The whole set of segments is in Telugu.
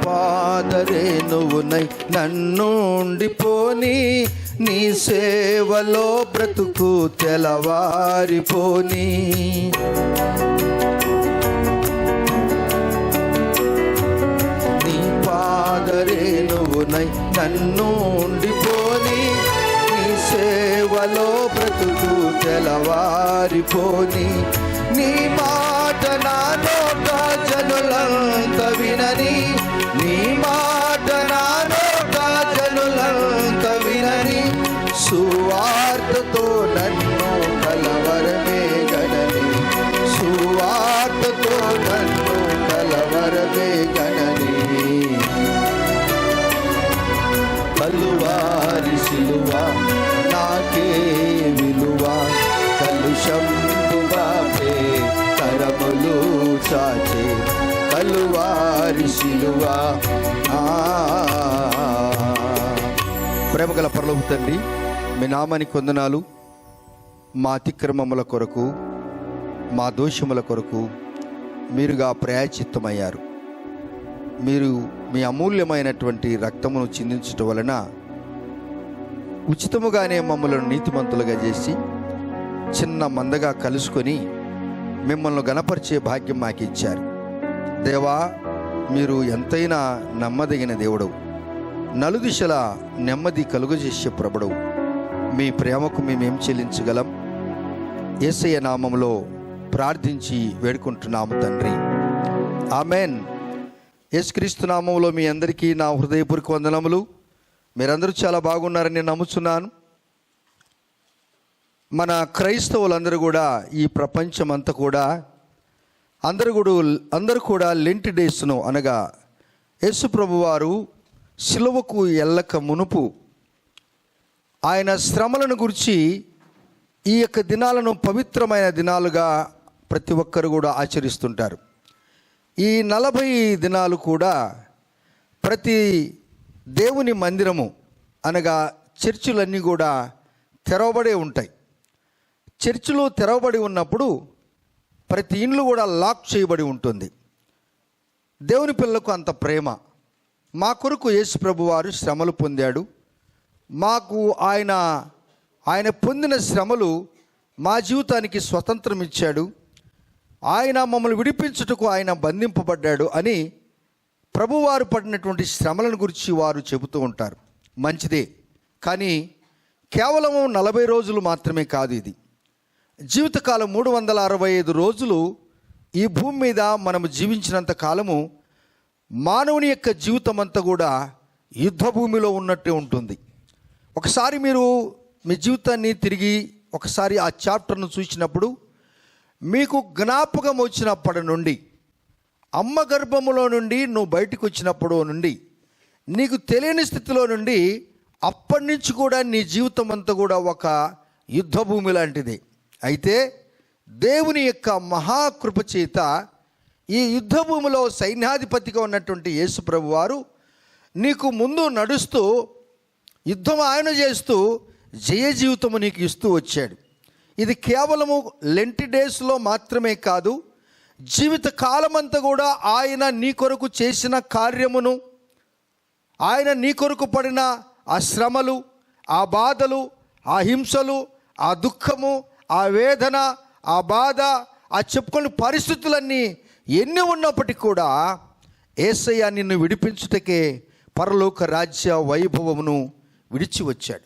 పాదరేణువునై నన్నుండిపోని, నీ సేవలో బ్రతుకు తెలవారిపోని. నీ పాదరేణువునై నన్నుండిపోని, నీ సేవలో బ్రతుకు తెలవారిపోని. నీ మాట నా నోట జనులంత వినని, నీ మాట నా నోట జనులంత వినని, సువార్తతో నన్ను కలవరమేగనని, సువార్తతో నన్ను కలవరమేగనని. కలువారి సిలువ నాకే విలువ, కలుషంబు బాపే కరములు చాచే కలువారి సిలువ. ప్రేమగల పరలోక తండ్రి, మీ నామానికి వందనాలు. మా అతిక్రమముల కొరకు, మా దోషముల కొరకు మీరుగా ప్రాయశ్చిత్తమయ్యారు. మీరు మీ అమూల్యమైనటువంటి రక్తమును చిందించటం వలన ఉచితముగానే మమ్మల్ని నీతిమంతులుగా చేసి చిన్న మందగా కలుసుకొని మిమ్మల్ని గణపరిచే భాగ్యం మాకు ఇచ్చారు. దేవా, మీరు ఎంతైనా నమ్మదగిన దేవుడవు, నలుదిశల నెమ్మది కలుగజేసే ప్రభుడవు. మీ ప్రేమకు మేమేం చెల్లించగలం? యేసయ్య నామములో ప్రార్థించి వేడుకుంటున్నాము తండ్రి, ఆమెన్. యేసుక్రీస్తు నామములో మీ అందరికీ నా హృదయపూర్వక వందనములు. మీరందరూ చాలా బాగున్నారని నేను నమ్ముచున్నాను. మన క్రైస్తవులందరూ కూడా, ఈ ప్రపంచం అంతా కూడా అందరూ కూడా లెంట్ డేస్ను, అనగా యేసు ప్రభువారు సిలువకు ఎల్లక మునుపు ఆయన శ్రమలను గురించి ఈ యొక్క దినాలను పవిత్రమైన దినాలుగా ప్రతి ఒక్కరు కూడా ఆచరిస్తుంటారు. ఈ 40 దినాలు కూడా ప్రతి దేవుని మందిరము, అనగా చర్చిలన్నీ కూడా తెరవబడే ఉంటాయి. చర్చిలు తెరవబడి ఉన్నప్పుడు ప్రతి ఇండ్లు కూడా లాక్ చేయబడి ఉంటుంది. దేవుని పిల్లలకు అంత ప్రేమ. మా కొరకు యేసు ప్రభువారు శ్రమలు పొందాడు. మాకు ఆయన పొందిన శ్రమలు మా జీవితానికి స్వతంత్రం ఇచ్చాడు. ఆయన మమ్మల్ని విడిపించుటకు ఆయన బంధింపబడ్డాడు అని ప్రభువారు పడినటువంటి శ్రమలను గురించి వారు చెబుతూ ఉంటారు. మంచిదే, కానీ కేవలం 40 రోజులు మాత్రమే కాదు. ఇది జీవితకాలం 365 రోజులు ఈ భూమి మీద మనము జీవించినంత కాలము మానవుని యొక్క జీవితం అంతా కూడా యుద్ధ భూమిలో ఉన్నట్టే ఉంటుంది. ఒకసారి మీరు మీ జీవితాన్ని తిరిగి ఒకసారి ఆ చాప్టర్ను చూసినప్పుడు మీకు జ్ఞాపకం వచ్చినప్పటి నుండి, అమ్మ గర్భములో నుండి నువ్వు బయటకు వచ్చినప్పుడు నుండి, నీకు తెలియని స్థితిలో నుండి అప్పటి నుంచి కూడా నీ జీవితం అంతా కూడా ఒక యుద్ధ భూమి లాంటిది. అయితే దేవుని యొక్క మహాకృప చేత ఈ యుద్ధ భూమిలో సైన్యాధిపతిగా ఉన్నటువంటి యేసు ప్రభు వారు నీకు ముందు నడుస్తూ, యుద్ధం ఆయన చేస్తూ జయ జీవితము నీకు ఇస్తూ వచ్చాడు. ఇది కేవలము లెంట్ డేస్లో మాత్రమే కాదు, జీవిత కాలమంతా కూడా ఆయన నీ కొరకు చేసిన కార్యమును, ఆయన నీ కొరకు పడిన ఆ శ్రమలు, ఆ బాధలు, ఆ హింసలు, ఆ దుఃఖము, ఆ వేదన, ఆ బాధ, ఆ చెప్పుకునే పరిస్థితులన్నీ ఎన్ని ఉన్నప్పటికీ కూడా యేసయ్య నిన్ను విడిపించుటకే పరలోక రాజ్య వైభవమును విడిచి వచ్చాడు.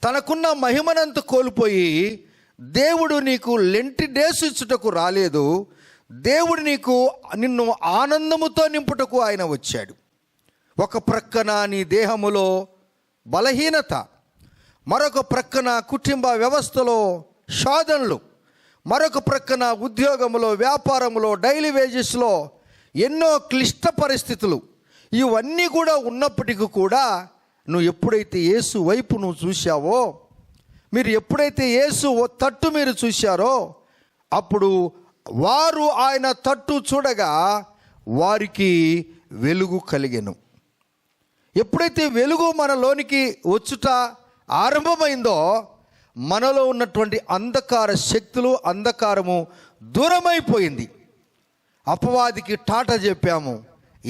తనకున్న మహిమనంత కోల్పోయి దేవుడు నీకు లెంట్ డేస్ ఇచ్చుటకు రాలేదు. దేవుడు నిన్ను ఆనందముతో నింపుటకు ఆయన వచ్చాడు. ఒక ప్రక్కన నీ దేహములో బలహీనత, మరొక ప్రక్కన కుటుంబ వ్యవస్థలో శోధనలు, మరొక ప్రక్కన ఉద్యోగములో, వ్యాపారములో, డైలీ వేజెస్లో ఎన్నో క్లిష్ట పరిస్థితులు, ఇవన్నీ కూడా ఉన్నప్పటికీ కూడా నువ్వు ఎప్పుడైతే యేసు వైపు నువ్వు చూశావో, మీరు ఎప్పుడైతే యేసు తట్టు మీరు చూశారో, అప్పుడు వారు ఆయన తట్టు చూడగా వారికి వెలుగు కలిగెను. ఎప్పుడైతే వెలుగు మనలోనికి వచ్చుట ఆరంభమైందో, మనలో ఉన్నటువంటి అంధకార శక్తులు, అంధకారము దూరమైపోయింది. అపవాదికి టాటా చెప్పాము,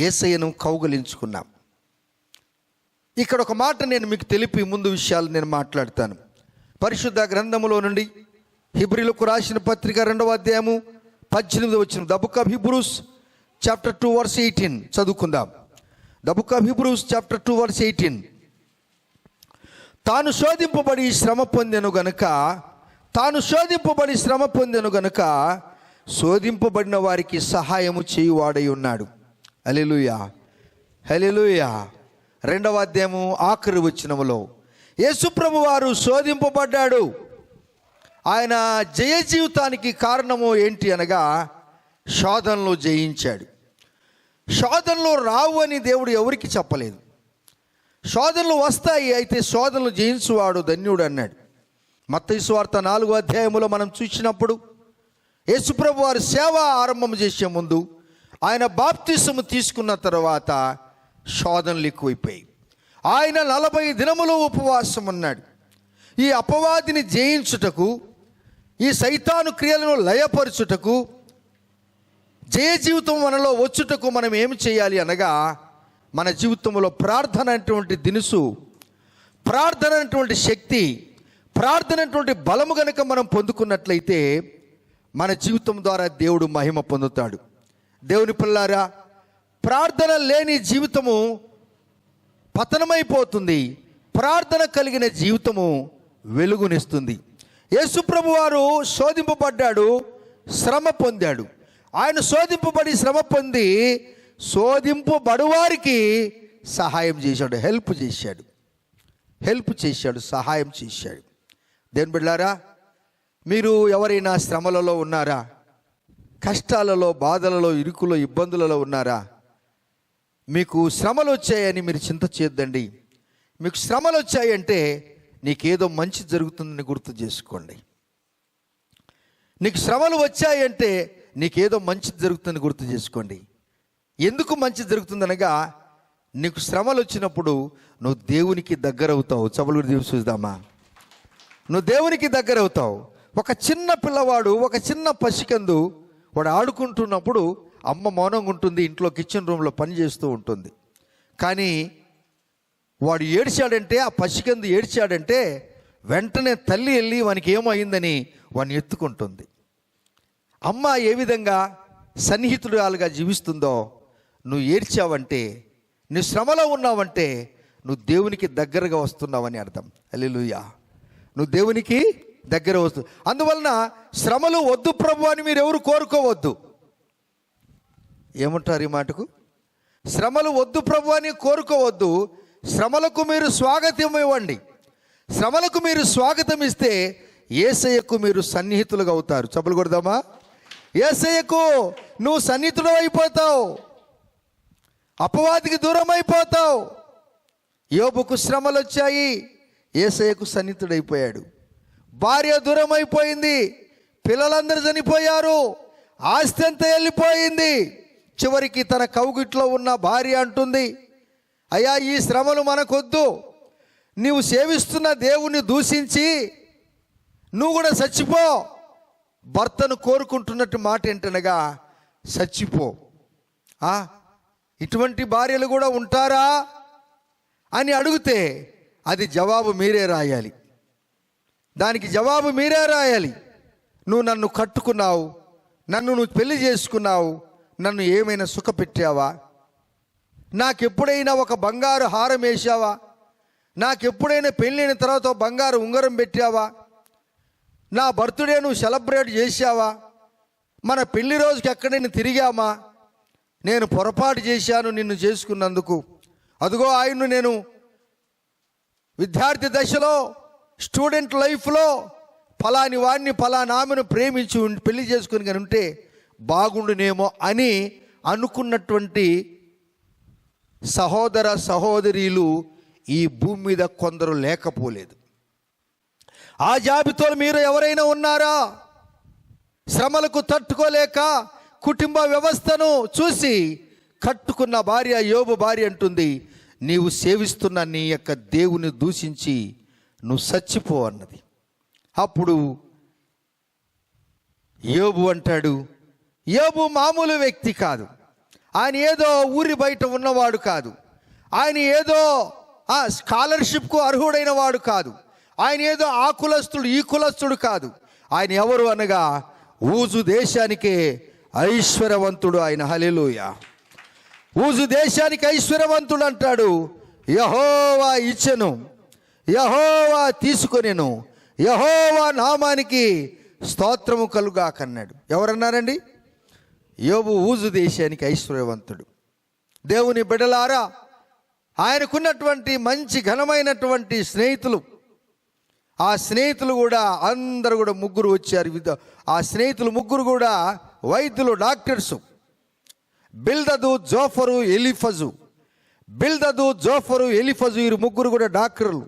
యేసయ్యను కౌగలించుకున్నాం. ఇక్కడ ఒక మాట నేను మీకు తెలిపి ముందు విషయాలు నేను మాట్లాడతాను. పరిశుద్ధ గ్రంథములో నుండి హెబ్రీలకు రాసిన పత్రిక 2వ అధ్యాయము 18వ వచనం. The book of Hebrews chapter 2 verse 18 చదువుకుందాం. The book of Hebrews chapter 2 verse 18. తాను శోధింపబడి శ్రమ పొందెను గనుక శోధింపబడిన వారికి సహాయము చేయువాడై ఉన్నాడు. హల్లెలూయా, హల్లెలూయా. 2వ అధ్యాయము ఆఖరి వచనములో యేసుప్రభు వారు శోధింపబడ్డాడు. ఆయన జయ జీవితానికి కారణము ఏంటి అనగా శోధనలు జయించాడు. శోధనలు రావు అని దేవుడు ఎవరికి చెప్పలేదు. శోధనలు వస్తాయి, అయితే శోధనలు జయించువాడు ధన్యుడు అన్నాడు. మత్తయి సువార్త 4వ అధ్యాయములో మనం చూసినప్పుడు యేసుప్రభు వారు సేవ ఆరంభం చేసే ముందు ఆయన బాప్తిసము తీసుకున్న తర్వాత శోధనలు ఎక్కువైపోయాయి. ఆయన 40 దినములు ఉపవాసం ఉన్నాడు. ఈ అపవాదిని జయించుటకు, ఈ సైతాను క్రియలను లయపరచుటకు, జయ జీవితం మనలో వచ్చుటకు మనం ఏమి చేయాలి అనగా మన జీవితంలో ప్రార్థన అనేటువంటి దినుసు, ప్రార్థన అనేటువంటి శక్తి, ప్రార్థన అనేటువంటి బలము గనుక మనం పొందుకున్నట్లయితే మన జీవితం ద్వారా దేవుడు మహిమ పొందుతాడు. దేవుని పిల్లారా, ప్రార్థన లేని జీవితము పతనమైపోతుంది. ప్రార్థన కలిగిన జీవితము వెలుగునిస్తుంది. యేసుప్రభు వారు శోధింపబడ్డాడు, శ్రమ పొందాడు. ఆయన శోధింపబడి శ్రమ పొంది శోధింపబడువారికి సహాయం చేశాడు, హెల్ప్ చేశాడు, సహాయం చేశాడు. దేవుని బిడ్డలారా, మీరు ఎవరైనా శ్రమలలో ఉన్నారా? కష్టాలలో, బాధలలో, ఇరుకులో, ఇబ్బందులలో ఉన్నారా? మీకు శ్రమలు వచ్చాయని మీరు చింత చేయొద్దండి. మీకు శ్రమలు వచ్చాయంటే నీకేదో మంచి జరుగుతుందని గుర్తు చేసుకోండి. నీకు శ్రమలు వచ్చాయంటే నీకేదో మంచి జరుగుతుందని గుర్తు చేసుకోండి. ఎందుకు మంచి జరుగుతుందనగా నీకు శ్రమలు వచ్చినప్పుడు నువ్వు దేవునికి దగ్గర అవుతావు. చబలు దేవుడు చూద్దామా? నువ్వు దేవునికి దగ్గర అవుతావు. ఒక చిన్న పిల్లవాడు, ఒక చిన్న పసికందు వాడు ఆడుకుంటున్నప్పుడు అమ్మ మౌనంగా ఉంటుంది, ఇంట్లో కిచెన్ రూమ్లో పని చేస్తూ ఉంటుంది. కానీ వాడు ఏడ్చాడంటే, ఆ పసికందు ఏడ్చాడంటే వెంటనే తల్లి వెళ్ళి వానికి ఏమో అయిందని వాడిని ఎత్తుకుంటుంది. అమ్మ ఏ విధంగా సన్నిహితురాలుగా జీవిస్తుందో, నువ్వు ఏడ్చావంటే, నువ్వు శ్రమలో ఉన్నావంటే నువ్వు దేవునికి దగ్గరగా వస్తున్నావని అర్థం. హల్లెలూయా, నువ్వు దేవునికి దగ్గర వస్తు. అందువలన శ్రమలు వద్దు ప్రభు అని మీరు ఎవరు కోరుకోవద్దు. ఏమంటారు ఈ మాటకు? శ్రమలు వద్దు ప్రభు అని కోరుకోవద్దు. శ్రమలకు మీరు స్వాగతం ఇవ్వండి. శ్రమలకు మీరు స్వాగతం ఇస్తే యేసయ్యకు మీరు సన్నిహితులుగా అవుతారు. చప్పలు కొడదామా? యేసయ్యకు నువ్వు సన్నిహితుడు అయిపోతావు, అపవాదికి దూరం అయిపోతావు. యోబుకు శ్రమలు వచ్చాయి, యేసయ్యకు సన్నిహితుడైపోయాడు. భార్య దూరం అయిపోయింది, పిల్లలందరూ చనిపోయారు, ఆస్తి అంతా వెళ్ళిపోయింది. చివరికి తన కౌగిట్లో ఉన్న భార్య అంటుంది, అయ్యా ఈ శ్రమలు మనకొద్దు, నీవు సేవిస్తున్న దేవుణ్ణి దూషించి నువ్వు కూడా చచ్చిపో. భర్తను కోరుకుంటున్నట్టు మాట ఏంటనగా చచ్చిపో. ఇటువంటి భార్యలు కూడా ఉంటారా అని అడిగితే అది జవాబు మీరే రాయాలి. దానికి జవాబు మీరే రాయాలి. నువ్వు నన్ను కట్టుకున్నావు, నన్ను నువ్వు పెళ్లి చేసుకున్నావు, నన్ను ఏమైనా సుఖపెట్టావా? నాకెప్పుడైనా ఒక బంగారు హారం వేసావా? నాకెప్పుడైనా పెళ్ళైన తర్వాత బంగారు ఉంగరం పెట్టావా? నా బర్త్డే నువ్వు సెలబ్రేట్ చేశావా? మన పెళ్లి రోజుకి ఎక్కడైనా తిరిగామా? నేను పొరపాటు చేశాను నిన్ను చేసుకున్నందుకు. అదిగో ఆయన్ను నేను విద్యార్థి దశలో, స్టూడెంట్ లైఫ్లో ఫలాని వాడిని, ఫలాని ఆమెను ప్రేమించి పెళ్లి చేసుకుని కానీ ఉంటే బాగుండునేమో అని అనుకున్నటువంటి సహోదర సహోదరీలు ఈ భూమి మీద కొందరు లేకపోలేదు. ఆ జాబితాలో మీరు ఎవరైనా ఉన్నారా? శ్రమలకు తట్టుకోలేక కుటుంబ వ్యవస్థను చూసి కట్టుకున్న భార్య, యోబు భార్య అంటుంది, నీవు సేవిస్తున్న నీ యొక్క దేవుని దూషించి నువ్వు చచ్చిపో అన్నది. అప్పుడు యోబు అంటాడు, యోబు మామూలు వ్యక్తి కాదు. ఆయన ఏదో ఊరి బయట ఉన్నవాడు కాదు. ఆయన ఏదో స్కాలర్షిప్కు అర్హుడైన వాడు కాదు. ఆయన ఏదో ఆ కులస్తుడు ఈ కులస్తుడు కాదు. ఆయన ఎవరు అనగా ఊజు దేశానికే ఐశ్వర్యవంతుడు ఆయన. హల్లెలూయా. ఊజు దేశానికి ఐశ్వర్యవంతుడు అంటాడు. యెహోవా ఇచ్చెను, యెహోవా తీసుకొనెను, యెహోవా నామానికి స్తోత్రము కలుగాకన్నాడు. ఎవరన్నారండి? యోబు ఊజు దేశానికి ఐశ్వర్యవంతుడు. దేవుని బిడ్డలారా, ఆయనకున్నటువంటి మంచి ఘనమైనటువంటి స్నేహితులు, ఆ స్నేహితులు కూడా అందరూ కూడా ముగ్గురు వచ్చారు. ఆ స్నేహితులు ముగ్గురు కూడా వైద్యులు, డాక్టర్సు. బిల్దదు, జోఫరు, ఎలిఫజు. బిల్దదు, జోఫరు, ఎలిఫజు వీరు ముగ్గురు కూడా డాక్టర్లు.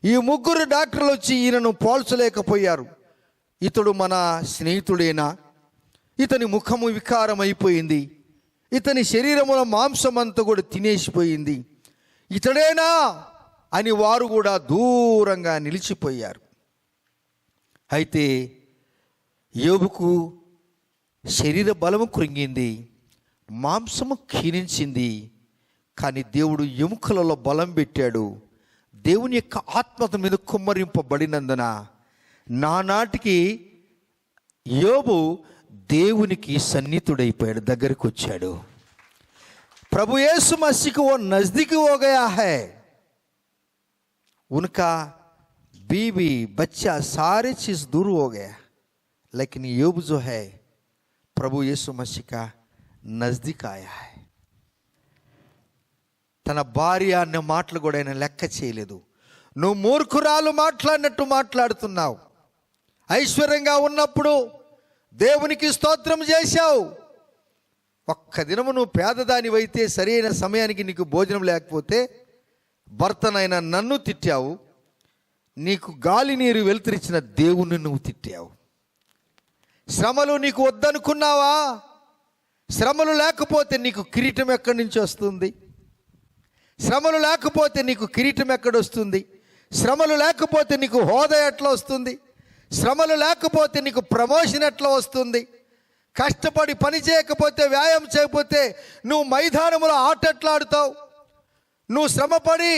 ఈ ముగ్గురు డాక్టర్లు వచ్చి ఈయనను పోల్చలేకపోయారు. ఇతడు మన స్నేహితుడేనా? ఇతని ముఖము వికారం అయిపోయింది, ఇతని శరీరముల మాంసమంతా కూడా తినేసిపోయింది, ఇతడేనా అని వారు కూడా దూరంగా నిలిచిపోయారు. అయితే యోబుకు శరీర బలము కృంగింది, మాంసము క్షీణించింది. కానీ దేవుడు ఎముకలలో బలం పెట్టాడు. దేవుని యొక్క ఆత్మత మీద కుమ్మరింపబడినందున నానాటికి యోబు దేవునికి సన్నిహితుడైపోయాడు, దగ్గరికి వచ్చాడు. प्रभु यीशु मसीह को वो नजदीक हो गया है. उनका बीवी बच्चा सारे चीज दूर हो गया, लेकिन యోబు जो है प्रभु यीशु मसीह का नजदीक आया है. తన భార్య అన్న మాటలు కూడా ఆయన లెక్క చేయలేదు. నువ్వు మూర్ఖురాలు మాట్లాడినట్టు మాట్లాడుతున్నావు. ఐశ్వర్యంగా ఉన్నప్పుడు దేవునికి స్తోత్రం చేశావు. ఒక్క దినము నువ్వు పేదదానివైతే సరైన సమయానికి నీకు భోజనం లేకపోతే భర్తనైనా నన్ను తిట్టావు. నీకు గాలి నీరు వెలుతురిచ్చిన దేవుణ్ణి నువ్వు తిట్టావు. శ్రమలు నీకు వద్దనుకున్నావా? శ్రమలు లేకపోతే నీకు కిరీటం ఎక్కడి నుంచి వస్తుంది? శ్రమలు లేకపోతే నీకు కిరీటం ఎక్కడొస్తుంది? శ్రమలు లేకపోతే నీకు హోదా ఎట్లా వస్తుంది? శ్రమలు లేకపోతే నీకు ప్రమోషన్ ఎట్లా వస్తుంది? కష్టపడి పని చేయకపోతే, వ్యాయామం చేయకపోతే నువ్వు మైదానములో ఆట ఎట్లా ఆడుతావు? నువ్వు శ్రమపడి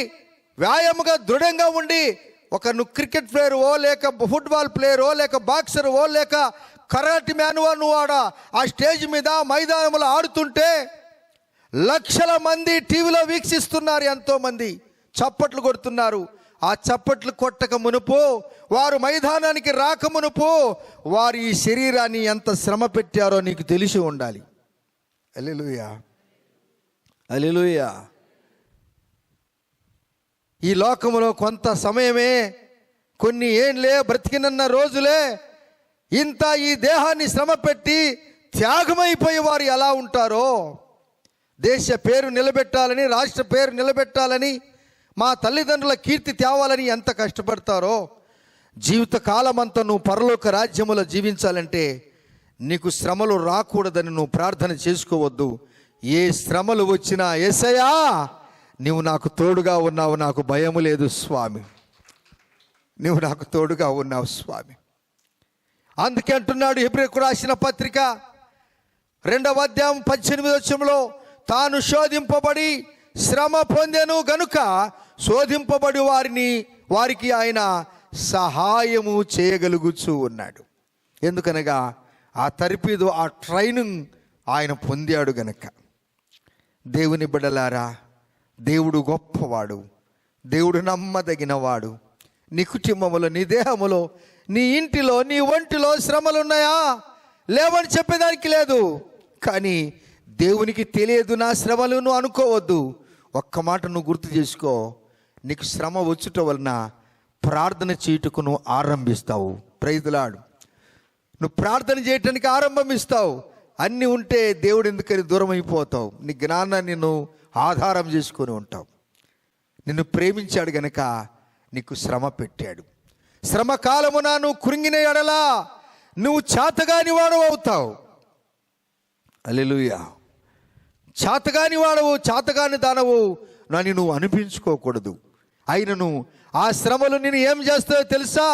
వ్యాయామంగా దృఢంగా ఉండి నువ్వు క్రికెట్ ప్లేయర్వో, లేక ఫుట్బాల్ ప్లేయరో, లేక బాక్సర్వో, లేక కరాటి మ్యాన్వో, నువ్వు ఆ స్టేజ్ మీద మైదానంలో ఆడుతుంటే లక్షల మంది టీవీలో వీక్షిస్తున్నారు, ఎంతోమంది చప్పట్లు కొడుతున్నారు. ఆ చప్పట్లు కొట్టక మునుపు, వారు మైదానానికి రాక మునుపు వారు ఈ శరీరాన్ని ఎంత శ్రమ పెట్టారో నీకు తెలిసి ఉండాలి. హల్లెలూయా, హల్లెలూయా. ఈ లోకములో కొంత సమయమే, కొన్ని ఏంలే, బ్రతికినన్న రోజులే. ఇంత ఈ దేహాన్ని శ్రమ పెట్టి త్యాగమైపోయే వారు ఎలా ఉంటారో, దేశ పేరు నిలబెట్టాలని, రాష్ట్ర పేరు నిలబెట్టాలని, మా తల్లిదండ్రుల కీర్తి తేవాలని ఎంత కష్టపడతారో, జీవితకాలం అంతా నువ్వు పరలోక రాజ్యములో జీవించాలంటే నీకు శ్రమలు రాకూడదని నువ్వు ప్రార్థన చేసుకోవద్దు. ఏ శ్రమలు వచ్చినా యేసయ్యా నీవు నాకు తోడుగా ఉన్నావు, నాకు భయము లేదు స్వామి, నీవు నాకు తోడుగా ఉన్నావు స్వామి. అందుకే అంటున్నాడు హెబ్రీయులకు రాసిన పత్రిక 2వ అధ్యాయం 18వ వచనంలో, తాను శోధింపబడి శ్రమ పొందెను గనుక శోధింపబడి వారికి ఆయన సహాయము చేయగలుగుచూ ఉన్నాడు. ఎందుకనగా ఆ తరిపిదు, ఆ ట్రైనింగ్ ఆయన పొందాడు గనక. దేవుని బిడ్డలారా, దేవుడు గొప్పవాడు, దేవుడు నమ్మదగినవాడు. నీ కుటుంబంలో, నీ దేహములో, నీ ఇంటిలో, నీ ఒంటిలో శ్రమలు ఉన్నాయా? లేవని చెప్పేదానికి లేదు. కానీ దేవునికి తెలియదు నా శ్రమలు నువ్వు అనుకోవద్దు. ఒక్క మాట నువ్వు గుర్తు చేసుకో, నీకు శ్రమ వచ్చుట వలన ప్రార్థన చేయుటకు నువ్వు ఆరంభిస్తావు. Praise the lord. నువ్వు ప్రార్థన చేయటానికి ఆరంభిస్తావు. అన్నీ ఉంటే దేవుడు ఎందుకని దూరం అయిపోతావు? నీ జ్ఞానాన్ని నువ్వు ఆధారం చేసుకొని ఉంటావు. నిన్ను ప్రేమించాడు గనక నీకు శ్రమ పెట్టాడు. శ్రమ కాలమున నువ్వు కృంగిన ఎడలా నువ్వు చేతగాని వాడు అవుతావు. హల్లెలూయా. చేతగాని వాడవు, చేతగాని దానవు నన్ను నువ్వు అనిపించుకోకూడదు. అయినను ఆ శ్రమలు నేను ఏం చేస్తావో తెలుసా?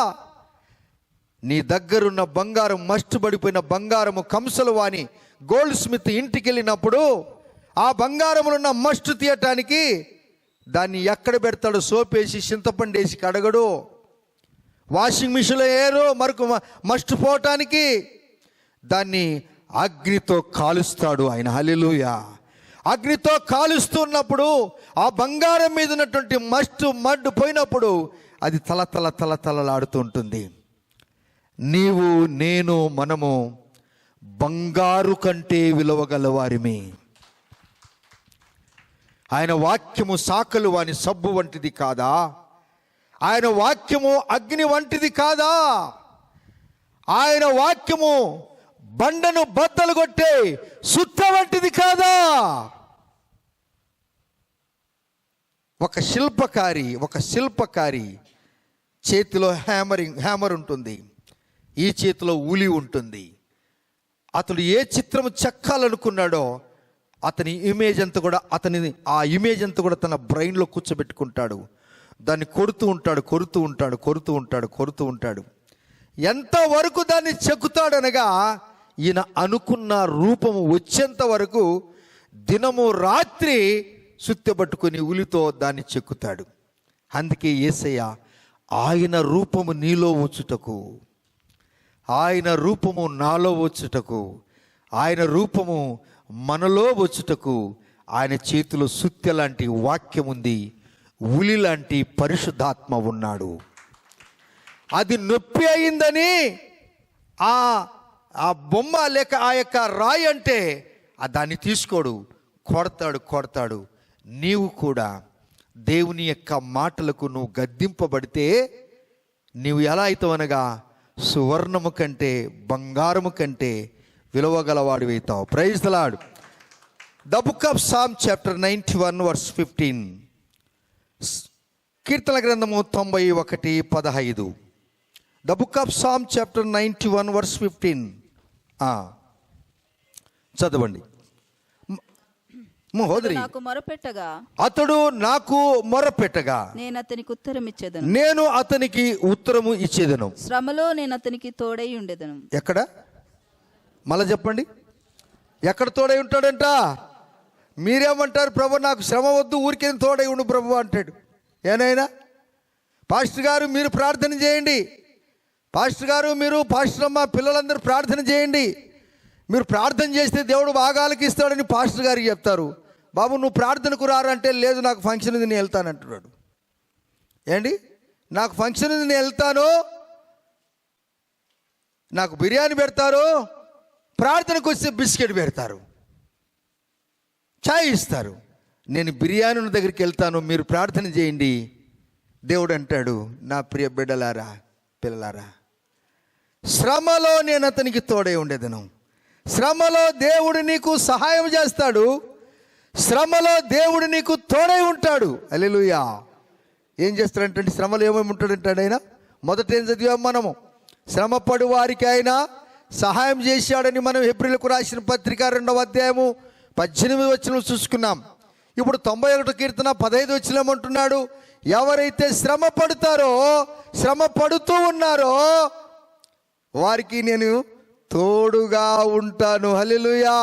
నీ దగ్గరున్న బంగారం, మస్టు పడిపోయిన బంగారము కంసలు వాని గోల్డ్ స్మిత్ ఇంటికి వెళ్ళినప్పుడు ఆ బంగారంలో ఉన్న మస్ట్ తీయటానికి దాన్ని ఎక్కడ పెడతాడు? సోపేసి చింతపండు వేసి కడగడు, వాషింగ్ మిషన్లో ఏరో మరొక మస్ట్ పోవటానికి దాన్ని అగ్నితో కాలుస్తాడు ఆయన. హల్లెలూయా. అగ్నితో కాలుస్తున్నప్పుడు ఆ బంగారం మీద ఉన్నటువంటి మడ్డు పోయినప్పుడు అది తలతలలాడుతూ ఉంటుంది. నీవు నేను మనము బంగారు కంటే విలువగలవారిమి. ఆయన వాక్యము సాకలు వాని సబ్బు వంటిది కాదా? ఆయన వాక్యము అగ్ని వంటిది కాదా? ఆయన వాక్యము బండను బద్దలు కొట్టే సుత్త వంటిది కాదా? ఒక శిల్పకారి చేతిలో హ్యామర్ ఉంటుంది, ఈ చేతిలో ఉలి ఉంటుంది. అతడు ఏ చిత్రము చెక్కాలనుకున్నాడో అతని ఇమేజ్ అంతా కూడా ఆ ఇమేజ్ అంతా కూడా తన బ్రెయిన్లో కూర్చోబెట్టుకుంటాడు. దాన్ని కొడుతూ ఉంటాడు. ఎంతవరకు దాన్ని చెక్కుతాడనగా ఈయన అనుకున్న రూపము వచ్చేంత వరకు దినము రాత్రి సుత్తెబట్టుకొని ఉలితో దాన్ని చెక్కుతాడు. అందుకే యేసయ్య ఆయన రూపము నీలో వచ్చుటకు, ఆయన రూపము నాలో వచ్చుటకు, ఆయన రూపము మనలో వచ్చుటకు ఆయన చేతిలో సుత్తె లాంటి వాక్యం ఉంది, ఉలి లాంటి పరిశుద్ధాత్మ ఉన్నాడు. అది నొప్పి అయిందని ఆ బొమ్మ లేక ఆ యొక్క రాయి అంటే దాన్ని తీసుకోడు, కొడతాడు. నీవు కూడా దేవుని యొక్క మాటలకు నువ్వు గద్దింపబడితే నీవు ఎలా అవుతావు అనగా సువర్ణము కంటే బంగారము కంటే విలువగలవాడు అవుతావు. Praise the Lord. The book of Psalm chapter 91 verse 15. కీర్తన గ్రంథము 91:15. The book of Psalm chapter 91 verse 15. చదవండి. మహోదరి, అతడు నాకు మొరపెట్టగా నేను అతనికి ఉత్తరము ఇచ్చేదను. శ్రమలో నేను అతనికి తోడై ఉండేదను. ఎక్కడ? మళ్ళా చెప్పండి. ఎక్కడ తోడై ఉంటాడంట? మీరేమంటారు? ప్రభు నాకు శ్రమ వద్దు, ఊరికేం తోడై ఉండు ప్రభు అంటాడు. ఏనైనా పాస్టర్ గారు మీరు ప్రార్థన చేయండి, పాస్టర్ గారు మీరు పాస్టర్ అమ్మ పిల్లలందరూ ప్రార్థన చేయండి, మీరు ప్రార్థన చేస్తే దేవుడు భాగాలకు ఇస్తాడని పాస్టర్ గారికి చెప్తారు. బాబు నువ్వు ప్రార్థనకు రారంటే లేదు నాకు ఫంక్షన్ ఉంది నేను వెళ్తానంటున్నాడు. ఏంటి? నాకు ఫంక్షన్ ఉంది నేను వెళ్తాను, నాకు బిర్యానీ పెడతారు, ప్రార్థనకు వస్తే బిస్కెట్ పెడతారు, ఛాయ్ ఇస్తారు. నేను బిర్యానీ దగ్గరికి వెళ్తాను, మీరు ప్రార్థన చేయండి. దేవుడు అంటాడు, నా ప్రియ బిడ్డలారా పిల్లలారా, శ్రమలో నేను అతనికి తోడై ఉండేదను. శ్రమలో దేవుడు నీకు సహాయం చేస్తాడు, శ్రమలో దేవుడు నీకు తోడై ఉంటాడు. హల్లెలూయా. ఏం చేస్తాడంటే శ్రమలో ఏమేమి ఉంటాడంటాడు ఆయన? మొదట ఏం చదివాం మనము? శ్రమపడు వారికి ఆయన సహాయం చేశాడని మనం హెబ్రీయులకు రాసిన పత్రిక 2వ అధ్యాయము 18వ వచనం చూసుకున్నాం. ఇప్పుడు 91 కీర్తన 15వ వచనం అంటున్నాడు, ఎవరైతే శ్రమ పడుతూ ఉన్నారో వారికి నేను తోడుగా ఉంటాను. హల్లెలూయా.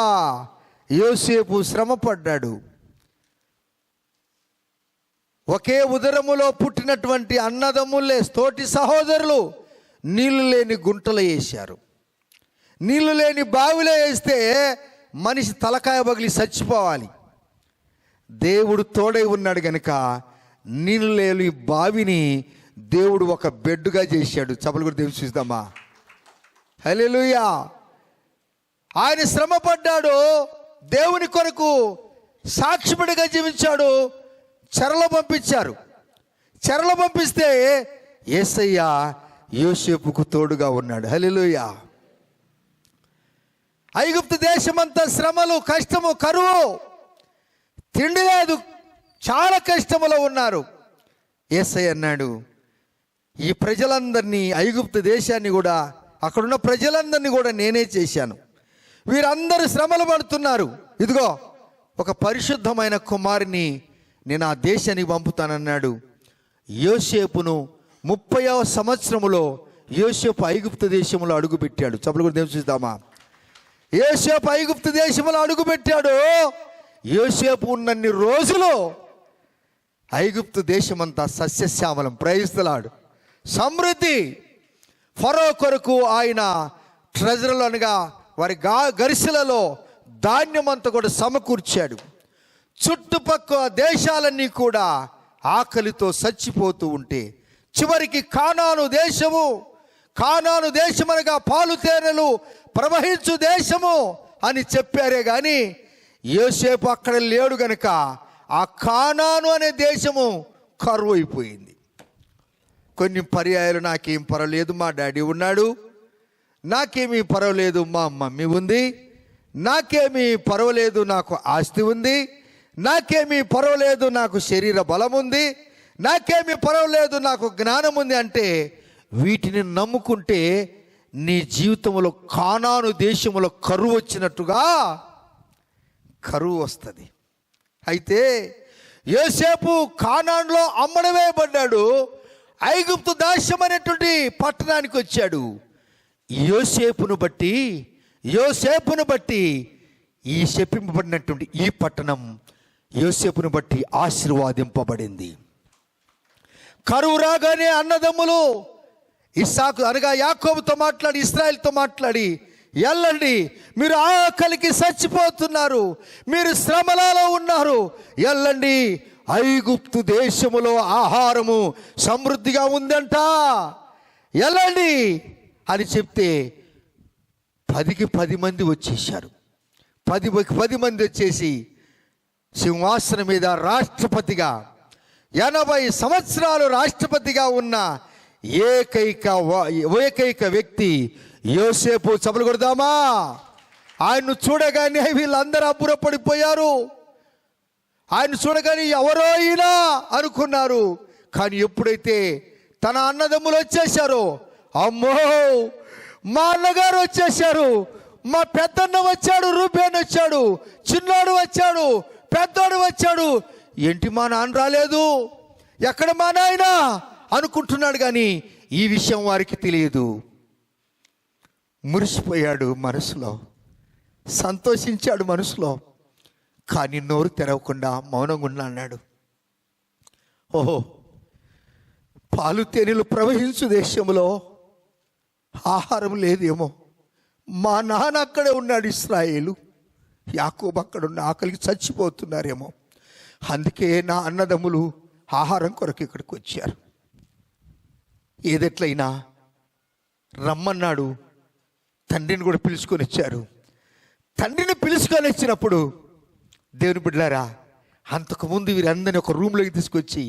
యోసేపు శ్రమ పడ్డాడు. ఒకే ఉదరములో పుట్టినటువంటి అన్నదమ్ములే తోటి సహోదరులు నీళ్లు లేని గుంటలు వేశారు. నీళ్లు లేని బావిలో వేస్తే మనిషి తలకాయ పగిలి చచ్చిపోవాలి. దేవుడు తోడై ఉన్నాడు గనుక నీళ్లు లేని బావిని దేవుడు ఒక బెడ్డుగా చేశాడు. చపలు కూడా దేవుడు చూద్దామా? హల్లెలూయా. ఆయన శ్రమ పడ్డాడు, దేవుని కొరకు సాక్షిపడిగా జీవించాడు. చెరలో పంపించారు. చెరలో పంపిస్తే యేసయ్య యోసేపుకు తోడుగా ఉన్నాడు. హల్లెలూయా. ఐగుప్తు దేశమంతా శ్రమలు, కష్టము, కరువు, తిండి లేదు, చాలా కష్టములో ఉన్నారు. యేసయ్య అన్నాడు, ఈ ప్రజలందరినీ, ఐగుప్తు దేశాన్ని కూడా, అక్కడున్న ప్రజలందరినీ కూడా నేనే చేశాను. వీరందరూ శ్రమలు పడుతున్నారు. ఇదిగో ఒక పరిశుద్ధమైన కుమారుని నేను ఆ దేశానికి పంపుతానన్నాడు. యోసేపును 30వ సంవత్సరములో యోసేపు ఐగుప్తు దేశంలో అడుగుపెట్టాడు. చప్పలు కూడా దేవుని చూద్దామా? యోసేపు ఐగుప్తు దేశంలో అడుగుపెట్టాడు. యోసేపు ఉన్నన్ని రోజులు ఐగుప్తు దేశమంతా సస్యశ్యామలం, ప్రైస్తలాడు, సమృద్ధి. ఫరో కొరకు ఆయన ట్రెజర్లు అనగా వారి గరిసెలలో ధాన్యమంతా కూడా సమకూర్చాడు. చుట్టుపక్కల దేశాలన్నీ కూడా ఆకలితో చచ్చిపోతూ ఉంటే చివరికి కానాను దేశము అనగా పాలు తేనెలు ప్రవహించు దేశము అని చెప్పారే కానీ యోసేపు అక్కడ లేడు గనక ఆ కానాను అనే దేశము కరువు అయిపోయింది. కొన్ని పర్యాయాలు నాకేం పర్వాలేదు, మా డాడీ ఉన్నాడు, నాకేమీ పర్వాలేదు, మా మమ్మీ ఉంది, నాకేమీ పర్వాలేదు, నాకు ఆస్తి ఉంది, నాకేమీ పర్వాలేదు, నాకు శరీర బలం ఉంది, నాకేమీ పర్వాలేదు, నాకు జ్ఞానం ఉంది అంటే వీటిని నమ్ముకుంటే నీ జీవితంలో కానాను దేశంలో కరువు వచ్చినట్టుగా కరువు వస్తుంది. అయితే యోసేపు కానానులో అమ్మడవేయబడ్డాడు, ఐగుప్తు దాస్యం అనేటువంటి పట్టణానికి వచ్చాడు. యోసేపును బట్టి ఈ శపింపబడినటువంటి ఈ పట్టణం యోసేపును బట్టి ఆశీర్వాదింపబడింది. కరువు రాగానే అన్నదమ్ములు ఇస్సాకు అనగా యాకోబుతో మాట్లాడి, ఇశ్రాయేలుతో మాట్లాడి, వెళ్ళండి, మీరు ఆకలికి చచ్చిపోతున్నారు, మీరు శ్రమలలో ఉన్నారు, వెళ్ళండి, ఐగుప్తు దేశములో ఆహారము సమృద్ధిగా ఉందంట, వెళ్ళండి అని చెప్తే 10కి 10 మంది వచ్చేసారు. 10 మంది వచ్చేసి సింహాసనం మీద రాష్ట్రపతిగా 80 సంవత్సరాలు రాష్ట్రపతిగా ఉన్న ఏకైక వ్యక్తి యోసేపు. చపలు కొడదామా? ఆయన్ను చూడగానే వీళ్ళందరూ అబ్బురపడిపోయారు. ఆయన చూడగానే ఎవరో ఈయన అనుకున్నారు. కానీ ఎప్పుడైతే తన అన్నదమ్ములు వచ్చేసారో, అమ్మో మా అన్నగారు వచ్చేసారు, మా పెద్దన్న వచ్చాడు, రూబేన్ వచ్చాడు, చిన్నోడు వచ్చాడు, పెద్దోడు వచ్చాడు, ఏంటి మా నాన్న రాలేదు, ఎక్కడ మా నాయన అనుకుంటున్నాడు. కానీ ఈ విషయం వారికి తెలియదు. మురిసిపోయాడు మనసులో, సంతోషించాడు మనసులో, కానీ నోరు తెరవకుండా మౌనంగా అన్నాడు, ఓహో పాలు తేనెలు ప్రవహించు దేశంలో ఆహారం లేదేమో, మా నాన్న అక్కడే ఉన్నాడు, ఇశ్రాయేలు యాకోబు అక్కడ ఉన్న ఆకలికి చచ్చిపోతున్నారేమో, అందుకే నా అన్నదమ్ములు ఆహారం కొరకు ఇక్కడికి వచ్చారు. ఏదెట్లయినా రమ్మన్నాడు. తండ్రిని కూడా పిలుచుకొని వచ్చారు. తండ్రిని పిలుచుకొని వచ్చినప్పుడు దేవుని బిడ్డలారా, అంతకుముందు వీరందరినీ ఒక రూమ్లోకి తీసుకొచ్చి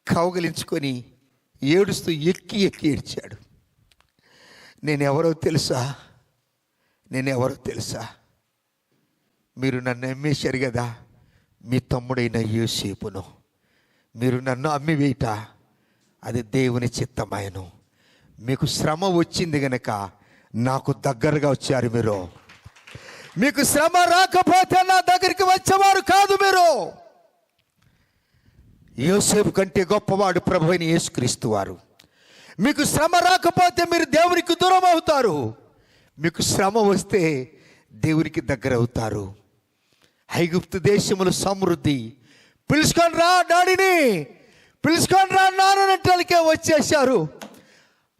కౌగలించుకొని ఏడుస్తూ ఎక్కి ఏడ్చాడు. నేనెవరో తెలుసా, మీరు నన్ను అమ్మేశారు కదా, మీ తమ్ముడైన యోసేపును మీరు నన్ను అమ్మివేయట అది దేవుని చిత్తమాయను. మీకు శ్రమ వచ్చింది గనక నాకు దగ్గరగా వచ్చారు. మీకు శ్రమ రాకపోతే నా దగ్గరికి వచ్చేవారు కాదు. మీరు యోసేపు కంటే గొప్పవాడు ప్రభు అయిన యేసుక్రీస్తు వారు. మీకు శ్రమ రాకపోతే మీరు దేవునికి దూరం అవుతారు. మీకు శ్రమ వస్తే దేవునికి దగ్గర అవుతారు. ఐగుప్తు దేశముల సమృద్ధి, పిలుచుకొని రా డాడీని, పిలుచుకొని రా నాన్ననట్లకే వచ్చేసారు.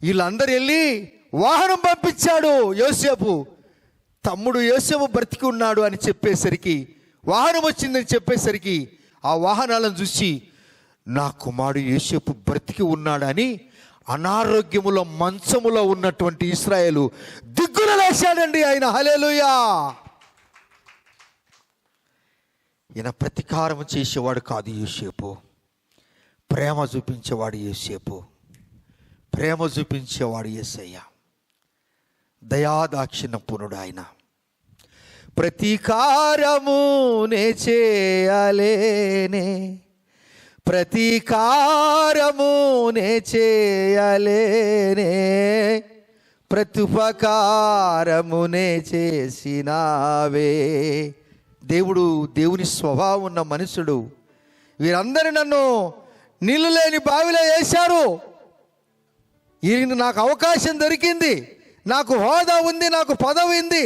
వీళ్ళందరూ వెళ్ళి వాహనం పంపించాడు. యోసేపు తమ్ముడు యోసేపు బ్రతికి ఉన్నాడు అని చెప్పేసరికి, వాహనం వచ్చిందని చెప్పేసరికి ఆ వాహనాలను చూసి నా కుమారుడు యోసేపు బ్రతికి ఉన్నాడని అనారోగ్యములో మంచములో ఉన్నటువంటి ఇశ్రాయేలు దిగ్గున లేచాడండి ఆయన. హల్లెలూయా! ఈయన ప్రతీకారం చేసేవాడు కాదు యోసేపు, ప్రేమ చూపించేవాడు యోసేపు, ప్రేమ చూపించేవాడు యేసయ్య. దయాదాక్షిణ్యపూర్ణుడు ఆయన. ప్రతీకారము నే చేయాలేనే, ప్రతీకారము నే చేయాలేనే, ప్రత్యుపకారము నే చేసినావే. దేవుని స్వభావం ఉన్న మనుషుడు. వీరందరూ నన్ను నీళ్ళు లేని బావిలో వేశారు. ఈయన నాకు అవకాశం దొరికింది, నాకు హోదా ఉంది, నాకు పదవి ఉంది,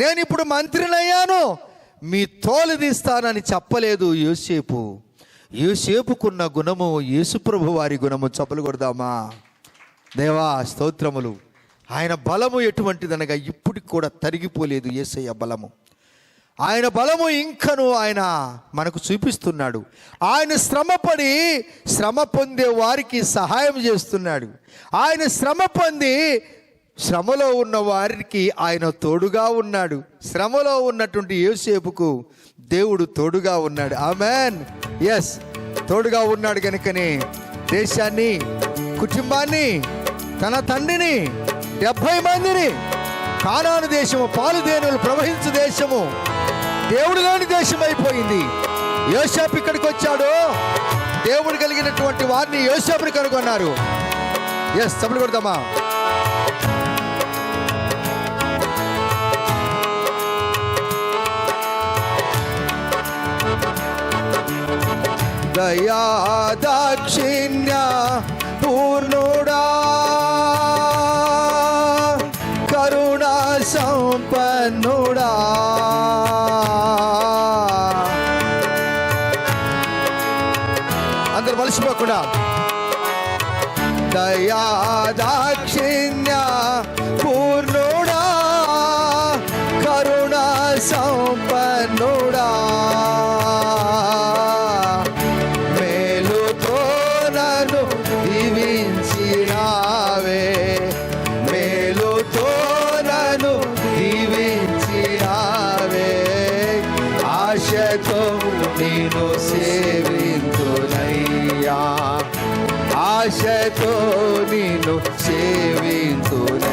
నేను ఇప్పుడు మంత్రిని అయ్యాను, మీ తోలు తీస్తానని చెప్పలేదు యోసేపు. యోసేపుకున్న గుణము యేసుప్రభు వారి గుణము. చప్పలు కొడదామా? దేవా స్తోత్రములు. ఆయన బలము ఎటువంటిదనగా ఇప్పటికి కూడా తరిగిపోలేదు యేసయ్య బలము. ఆయన బలము ఇంకను ఆయన మనకు చూపిస్తున్నాడు. ఆయన శ్రమ పొందే వారికి సహాయం చేస్తున్నాడు. ఆయన శ్రమ పొంది శ్రమలో ఉన్న వారికి ఆయన తోడుగా ఉన్నాడు. శ్రమలో ఉన్నటువంటి యోసేపుకు దేవుడు తోడుగా ఉన్నాడు. ఆమెన్. ఎస్, తోడుగా ఉన్నాడు కనుకనే దేశాన్ని, కుటుంబాన్ని, తన తండ్రిని, 70 మందిని కానాను దేశము, పాలుదేనులు ప్రవహించు దేశము, దేవుడు లేని దేశం అయిపోయింది. యోసేపు ఇక్కడికి వచ్చాడు. దేవుడు కలిగినటువంటి వారిని యోసేపుని కనుగొన్నారు. ఎస్, చప్పట్లు కొడదామా? దయా దాక్షిణ్య పూర్ణుడా, కరుణా సంపన్నుడా, అందరు మలిసిపోకుండా దయా దాక్షిణ్య పూర్ణుడా, కరుణా సంపన్నుడా, మేలుతో నన్ను దీవించినావే, మేలుతో నన్ను దీవించినావే, ఆశతో నేను సేవింతునయ్యా, ఆశతో నిన్ను సేవింతునయ్యా,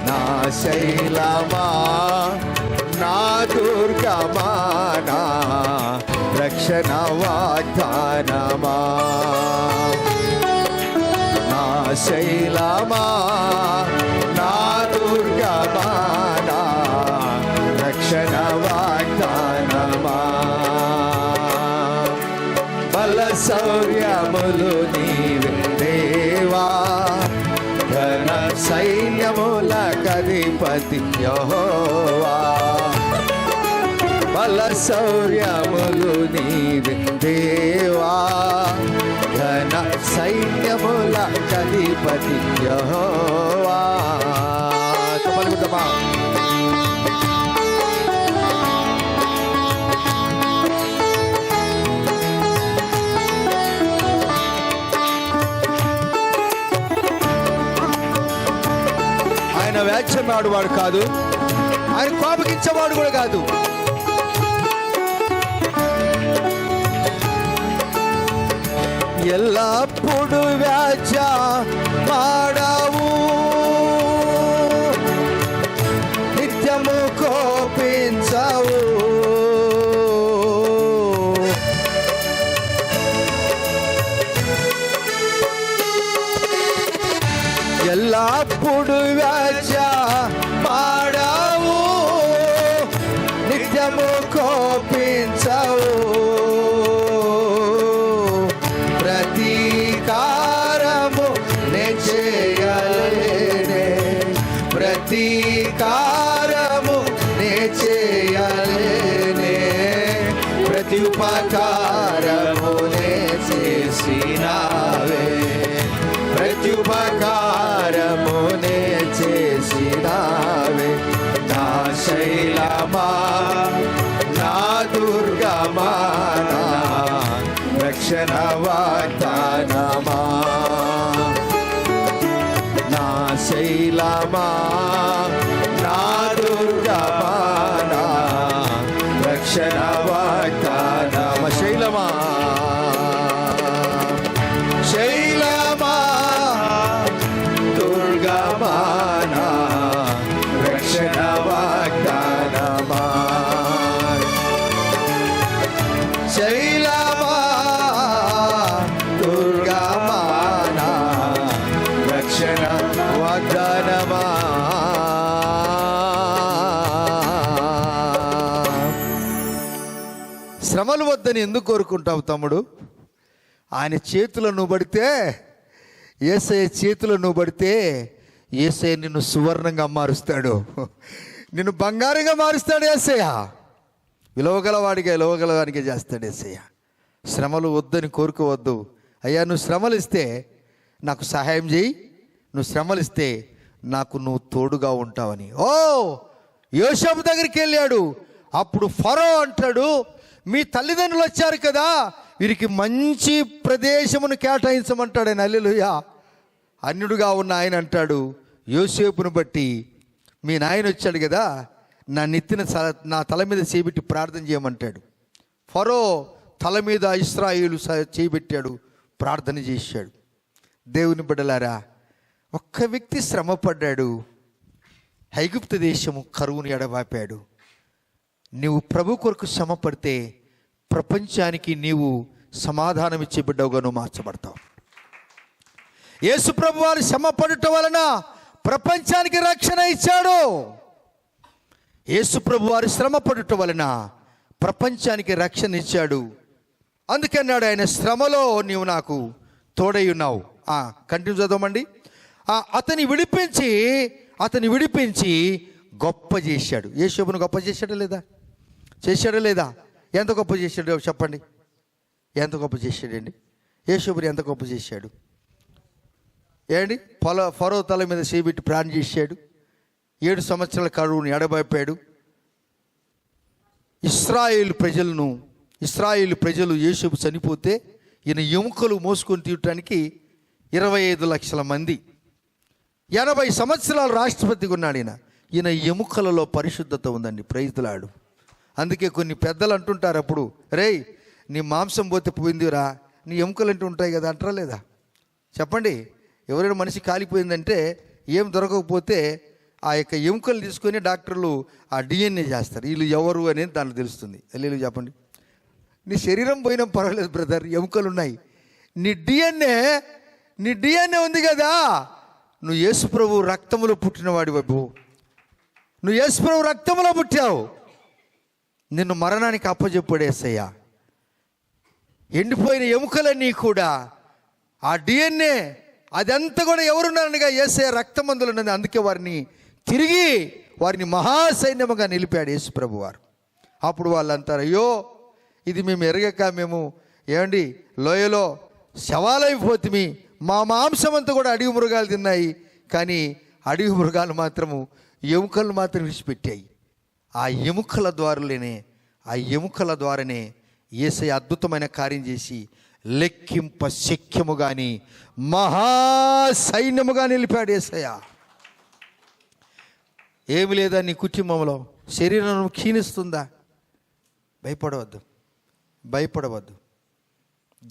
నా శైలమా, నా దుర్గమా, నా రక్షణ వాగ్దానమా, నా శైలమా, నా దుర్గమా, నా రక్షణ వాగ్దానమా, బల శౌర్యములు నీవే దేవా, ఘన సైన్యములకధిపతి యెహోవా, బల శౌర్యములు నీవే దేవా, ఘన సైన్యములకధిపతి యెహోవా. పలుకుతామా? ఆయన వ్యాఖ్యమాడు వాడు కాదు, ఆయన కోపగించేవాడు కూడా కాదు. ఎల్లప్పుడు వ్యాఖ్య మాడావు, నిత్యము కోపించవు, ఎల్లప్పుడు వ్యాఖ్య మాడావు, నిత్యము కోపించవు, ప్రతీకారము నే చేయలేనే, ప్రతీకారము నే చేయలేనే, ప్రత్యుపకారము నే చేసినావే, ప్రత్యుపకారము నే చేసినావే, నా శైలమా, నా దుర్గమా, నా రక్షణ వాగ్దానమా, నా శైలమా, నా దుర్గమా, నా రక్షణ వాగ్దానమా, శైలమా, శైలమా, దుర్గమా, నా రక్షణ వాగ్దానమా, శైలమా, దుర్గమా, నా రక్షణ వాగ్దానమా. శ్రమలు వద్దని ఎందుకు కోరుకుంటావు తమ్ముడు? ఆయన చేతిలో నువ్వు పడితే, యేసయ్య చేతిలో నువ్వు పడితే, యేసయ్య నిన్ను సువర్ణంగా మారుస్తాడు, నిన్ను బంగారంగా మారుస్తాడు యేసయ్య. విలువగలవాడిగా చేస్తాడు యేసయ్య. శ్రమలు వద్దని కోరుకోవద్దు. అయ్యా నువ్వు శ్రమలు ఇస్తే నాకు సహాయం చేయి, నువ్వు శ్రమలు ఇస్తే నాకు నువ్వు తోడుగా ఉంటావని. యోసేపు దగ్గరికి వెళ్ళాడు. అప్పుడు ఫరో అంటాడు, మీ తల్లిదండ్రులు వచ్చారు కదా, వీరికి మంచి ప్రదేశమును కేటాయించమంటాడు ఆయన. హల్లెలూయా. అన్యుడుగా ఉన్న ఆయన అంటాడు యోసేపును బట్టి, మీ నాయన వచ్చాడు కదా, నా తల మీద చేపెట్టి ప్రార్థన చేయమంటాడు. ఫరో తల మీద ఇశ్రాయేలు చేయబెట్టాడు, ప్రార్థన చేశాడు. దేవుని బిడ్డలారా, ఒక్క వ్యక్తి శ్రమ పడ్డాడు, ఐగుప్తు దేశము కరువును ఎడబాపాడు. నీవు ప్రభు కొరకు శ్రమ పడితే ప్రపంచానికి నీవు సమాధానం ఇచ్చే బిడ్డవుగా నువ్వు మార్చబడతావు. యేసు ప్రభు వారు శ్రమ పడటం వలన ప్రపంచానికి రక్షణ ఇచ్చాడు. యేసు ప్రభు వారు శ్రమ పడటం వలన ప్రపంచానికి రక్షణ ఇచ్చాడు. అందుకన్నాడు ఆయన, శ్రమలో నీవు నాకు తోడై ఉన్నావు. కంటిన్యూ చదవమండి. అతని విడిపించి గొప్ప చేశాడు. యేసోబును గొప్ప చేశాడా లేదా? ఎంత గొప్ప చేశాడు చెప్పండి. ఎంత గొప్ప చేశాడండి యేసోబుని? ఎంత గొప్ప చేశాడు ఏంటి? ఫరో తల మీద చేపెట్టి ప్రాణం చేశాడు. 7 సంవత్సరాల కరువును ఎడబాపాడు. ఇశ్రాయేలు ప్రజలు యేసోబు చనిపోతే ఈయన ఎముకలు మోసుకొని తీయటానికి 25 లక్షల మంది, 80 సంవత్సరాలు రాష్ట్రపతిగా ఉన్నాడు ఈయన ఎముకలలో పరిశుద్ధత ఉందండి. Praise the Lord. అందుకే కొన్ని పెద్దలు అంటుంటారు అప్పుడు, రేయ్ నీ మాంసం పోతే పోయిందిరా, నీ ఎముకలు అంటూ ఉంటాయి కదా, అంటారా లేదా? చెప్పండి. ఎవరైనా మనిషి కాలిపోయిందంటే ఏం దొరకకపోతే ఆ యొక్క ఎముకలు తీసుకొని డాక్టర్లు ఆ డిఎన్ఏ చేస్తారు. వీళ్ళు ఎవరు అనేది దాంట్లో తెలుస్తుంది. వీళ్ళు చెప్పండి. నీ శరీరం పోయినా పర్వాలేదు బ్రదర్, ఎముకలు ఉన్నాయి. నీ డిఎన్ఏ ఉంది కదా, నువ్వు యేసు ప్రభు రక్తములో పుట్టినవాడి బాబు, నువ్వు యేసు ప్రభు రక్తములో పుట్టావు. నిన్ను మరణానికి అప్పచెప్పాడు యేసయ్య. ఎండిపోయిన ఎముకలన్నీ కూడా ఆ డిఎన్ఏ అదంతా కూడా ఎవరున్నారనగా యేసయ్య రక్తమందులు ఉన్నది. అందుకే వారిని మహాసైన్యముగా నిలిపాడు యేసు ప్రభు వారు. అప్పుడు వాళ్ళు అంటారు, అయ్యో ఇది మేము ఎరగక మేము ఏమండి లోయలో శవాలైపోతుమి, మా మాంసం అంతా కూడా అడవి మృగాలు తిన్నాయి, కానీ అడవి మృగాలు మాత్రము ఎముకలు మాత్రం విడిచిపెట్టాయి. ఆ ఎముకల ద్వారానే యేసయ్య అద్భుతమైన కార్యం చేసి లెక్కింప శక్యము కానీ మహాసైన్యముగా నిలిపాడు యేసయ్య. ఏమి లేదా నీ కుటుంబంలో? శరీరం క్షీణిస్తుందా? భయపడవద్దు.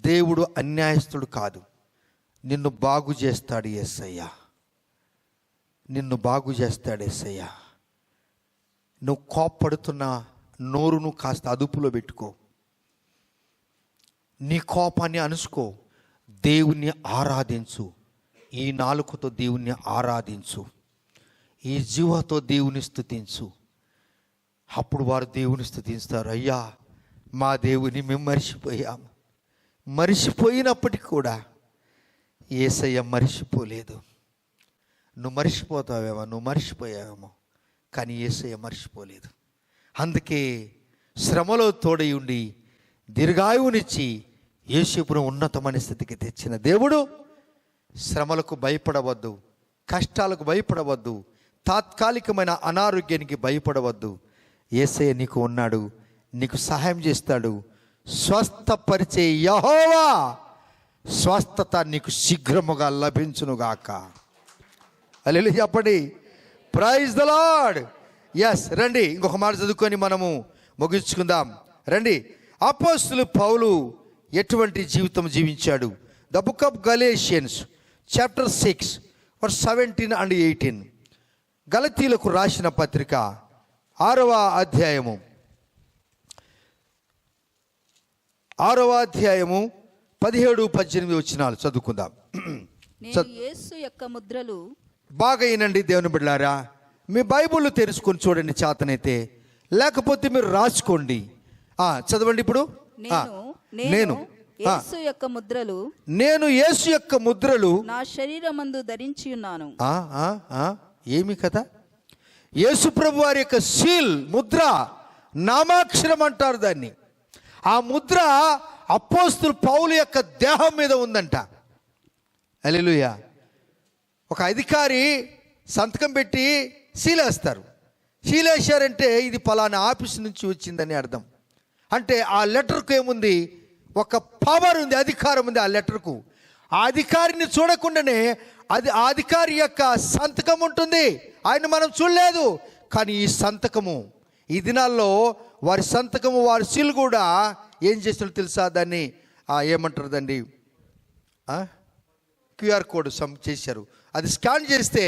దేవుడు అన్యాయస్తుడు కాదు. నిన్ను బాగు చేస్తాడు యేసయ్య. నువ్వు కోప్పడుతున్న నోరును కాస్త అదుపులో పెట్టుకో. నీ కోపాన్ని అణుచుకో. దేవుణ్ణి ఆరాధించు. ఈ నాలుకతో దేవుణ్ణి ఆరాధించు. ఈ జీవతో దేవుని స్తుతించు. అప్పుడు వారు దేవుని స్తుతిస్తారు. అయ్యా మా దేవుని మేము మరిచిపోయినప్పటికీ కూడా యేసయ్య మరిచిపోలేదు. నువ్వు మరిచిపోయావేమో, కానీ యేసయ్య మరిచిపోలేదు. అందుకే శ్రమలో తోడై ఉండి దీర్ఘాయువునిచ్చి యేసుపును ఉన్నతమైన స్థితికి తెచ్చిన దేవుడు. శ్రమలకు భయపడవద్దు, కష్టాలకు భయపడవద్దు, తాత్కాలికమైన అనారోగ్యానికి భయపడవద్దు. యేసయ్య నీకు ఉన్నాడు, నీకు సహాయం చేస్తాడు. స్వస్థపరిచే యెహోవా స్వస్థత నీకు శీఘ్రముగా లభించునుగాక. హల్లెలూయా చెప్పండి. Praise the lord. ఎస్, రండి ఇంకొక మాట చదువుకొని మనము ముగించుకుందాం. రండి. అపోస్తలుడు పౌలు ఎటువంటి జీవితం జీవించాడు? The book of Galatians chapter 6 verse 17 and 18. గలతీలకు రాసిన పత్రిక 6వ అధ్యాయము 17-18 వచనాలు చదువుకుందాం. యేసు యొక్క ముద్రలు. బాగా వినండి దేవుని బిడ్డలారా. మీ బైబిల్ తెరుచుకొని చూడండి చేతనైతే, లేకపోతే మీరు రాసుకోండి. చదవండి ఇప్పుడు. నేను యేసు యొక్క ముద్రలు, నేను యేసు యొక్క ముద్రలు నా శరీరమందు ధరించి ఉన్నాను. ఏమి కదా? యేసు ప్రభు వారి యొక్క సీల్ ముద్ర నామాక్షరం అంటారు దాన్ని. ఆ ముద్ర అపోస్తులు పౌలు యొక్క దేహం మీద ఉందంట. హల్లెలూయా. ఒక అధికారి సంతకం పెట్టి సీలేస్తారు. సీలేశారంటే ఇది పలానా ఆఫీస్ నుంచి వచ్చిందని అర్థం. అంటే ఆ లెటర్కు ఏముంది? ఒక పవర్ ఉంది, అధికారం ఉంది ఆ లెటర్కు. ఆ అధికారిని చూడకుండానే అది ఆ అధికారి యొక్క సంతకం ఉంటుంది. ఆయన మనం చూడలేదు, కానీ ఈ సంతకము, ఈ దినాల్లో వారి సంతకము, వారి సీల్ కూడా ఏం చేస్తున్నారు తెలుసా? దాన్ని ఏమంటారు దాన్ని? క్యూఆర్ కోడ్ చేశారు. అది స్కాన్ చేస్తే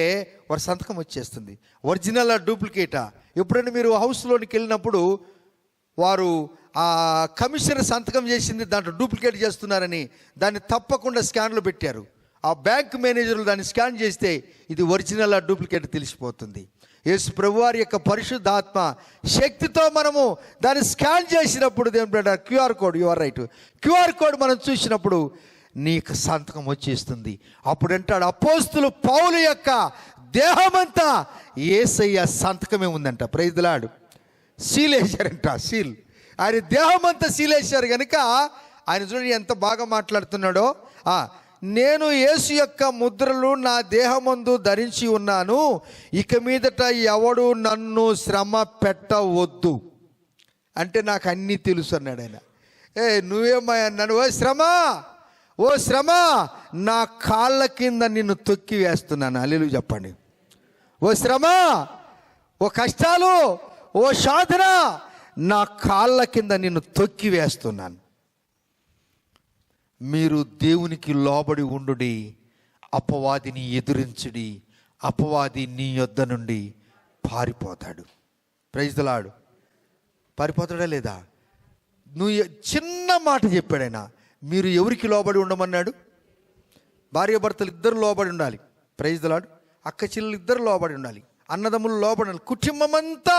వారి సంతకం వచ్చేస్తుంది. ఒరిజినల్ డూప్లికేటా? ఎప్పుడైనా మీరు హౌస్లోనికి వెళ్ళినప్పుడు వారు ఆ కమిషనర్ సంతకం చేసింది దాంట్లో డూప్లికేట్ చేస్తున్నారని దాన్ని తప్పకుండా స్కాన్లో పెట్టారు. ఆ బ్యాంక్ మేనేజర్లు దాన్ని స్కాన్ చేస్తే ఇది ఒరిజినల్ డూప్లికేట్ తెలిసిపోతుంది. యేసు ప్రభువారి యొక్క పరిశుద్ధాత్మ శక్తితో మనము దాన్ని స్కాన్ చేసినప్పుడు QR code, you are right, QR code మనం చూసినప్పుడు నీకు సంతకం వచ్చేస్తుంది. అప్పుడు అంటాడు అపోస్తులు పౌలు యొక్క దేహమంతా యేసయ్య సంతకమే ఉందంట. Praise the Lord. సీల్ వేశారంట, సీల్. ఆయన దేహమంతా సీల్ వేశారు కనుక ఆయన చూడండి ఎంత బాగా మాట్లాడుతున్నాడో. నేను యేసు యొక్క ముద్రలు నా దేహమందు ధరించి ఉన్నాను, ఇక మీదట ఎవడు నన్ను శ్రమ పెట్టవద్దు. అంటే నాకు అన్నీ తెలుసు అన్నాడు ఆయన. నువ్వేమయ్యా నన్ను? ఓ శ్రమ నా కాళ్ళ కింద నిన్ను తొక్కి వేస్తున్నాను. హల్లెలూయా చెప్పండి. ఓ శ్రమ, ఓ కష్టాలు, ఓ సాధన, నా కాళ్ళ కింద నిన్ను తొక్కి వేస్తున్నాను. మీరు దేవునికి లోబడి ఉండుడి, అపవాదిని ఎదురించుడి, అపవాది నీ యొద్ద నుండి పారిపోతాడు. Praise the lord. పారిపోతాడా లేదా? నువ్వు చిన్న మాట చెప్పాడైనా. మీరు ఎవరికి లోబడి ఉండమన్నాడు? భార్య భర్తలు ఇద్దరు లోబడి ఉండాలి. Praise the Lord. అక్క చెల్లెలు ఇద్దరు లోబడి ఉండాలి. అన్నదమ్ములు లోబడి ఉండాలి. కుటుంబం అంతా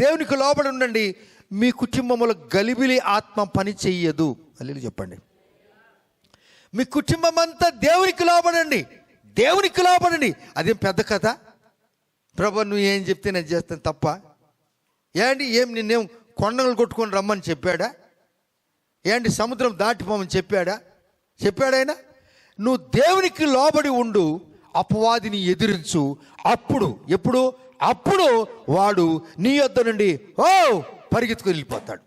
దేవునికి లోబడి ఉండండి. మీ కుటుంబంలో గలిబిలి ఆత్మ పని చెయ్యదు. హల్లెలూయా చెప్పండి. మీ కుటుంబం అంతా దేవునికి లోబడండి, దేవునికి లోబడండి. అదేం పెద్ద కథ? ప్రభు నువ్వు ఏం చెప్తే నేను చేస్తాను తప్ప? ఏంటి నిన్నేం కొండలు కొట్టుకొని రమ్మని చెప్పాడా? ఏంటి సముద్రం దాటిపోమని చెప్పాడాయన? నువ్వు దేవునికి లోబడి ఉండు, అపవాదిని ఎదిరించు. అప్పుడు వాడు నీ యొద్ద నుండి పరిగెత్తుకు వెళ్ళిపోతాడు.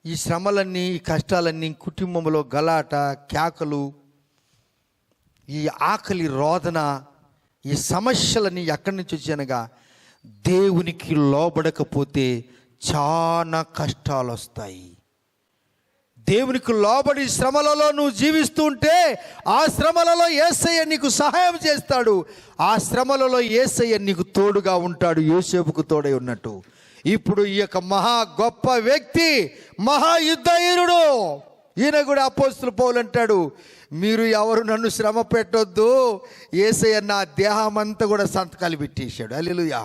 ఈ శ్రమలన్నీ, ఈ కష్టాలన్నీ, కుటుంబంలో గలాట, కేకలు, ఈ ఆకలి రోదన, ఈ సమస్యలన్నీ ఎక్కడి నుంచి వచ్చానగా దేవునికి లోబడకపోతే చాలా కష్టాలు వస్తాయి. దేవునికి లోబడి శ్రమలలో నువ్వు జీవిస్తూ ఉంటే ఆ శ్రమలలో యేసయ్య నీకు సహాయం చేస్తాడు. ఆ శ్రమలలో యేసయ్య నీకు తోడుగా ఉంటాడు, యోసేపుకు తోడై ఉన్నట్టు. ఇప్పుడు ఈ యొక్క మహా గొప్ప వ్యక్తి, మహాయుద్ధవీరుడు, ఈయన కూడా అపోస్తులు పౌలు అంటాడు, మీరు ఎవరు నన్ను శ్రమ పెట్టొద్దు, యేసయ్య నా దేహమంతా కూడా సంతకాలు పెట్టేశాడు. హల్లెలూయా.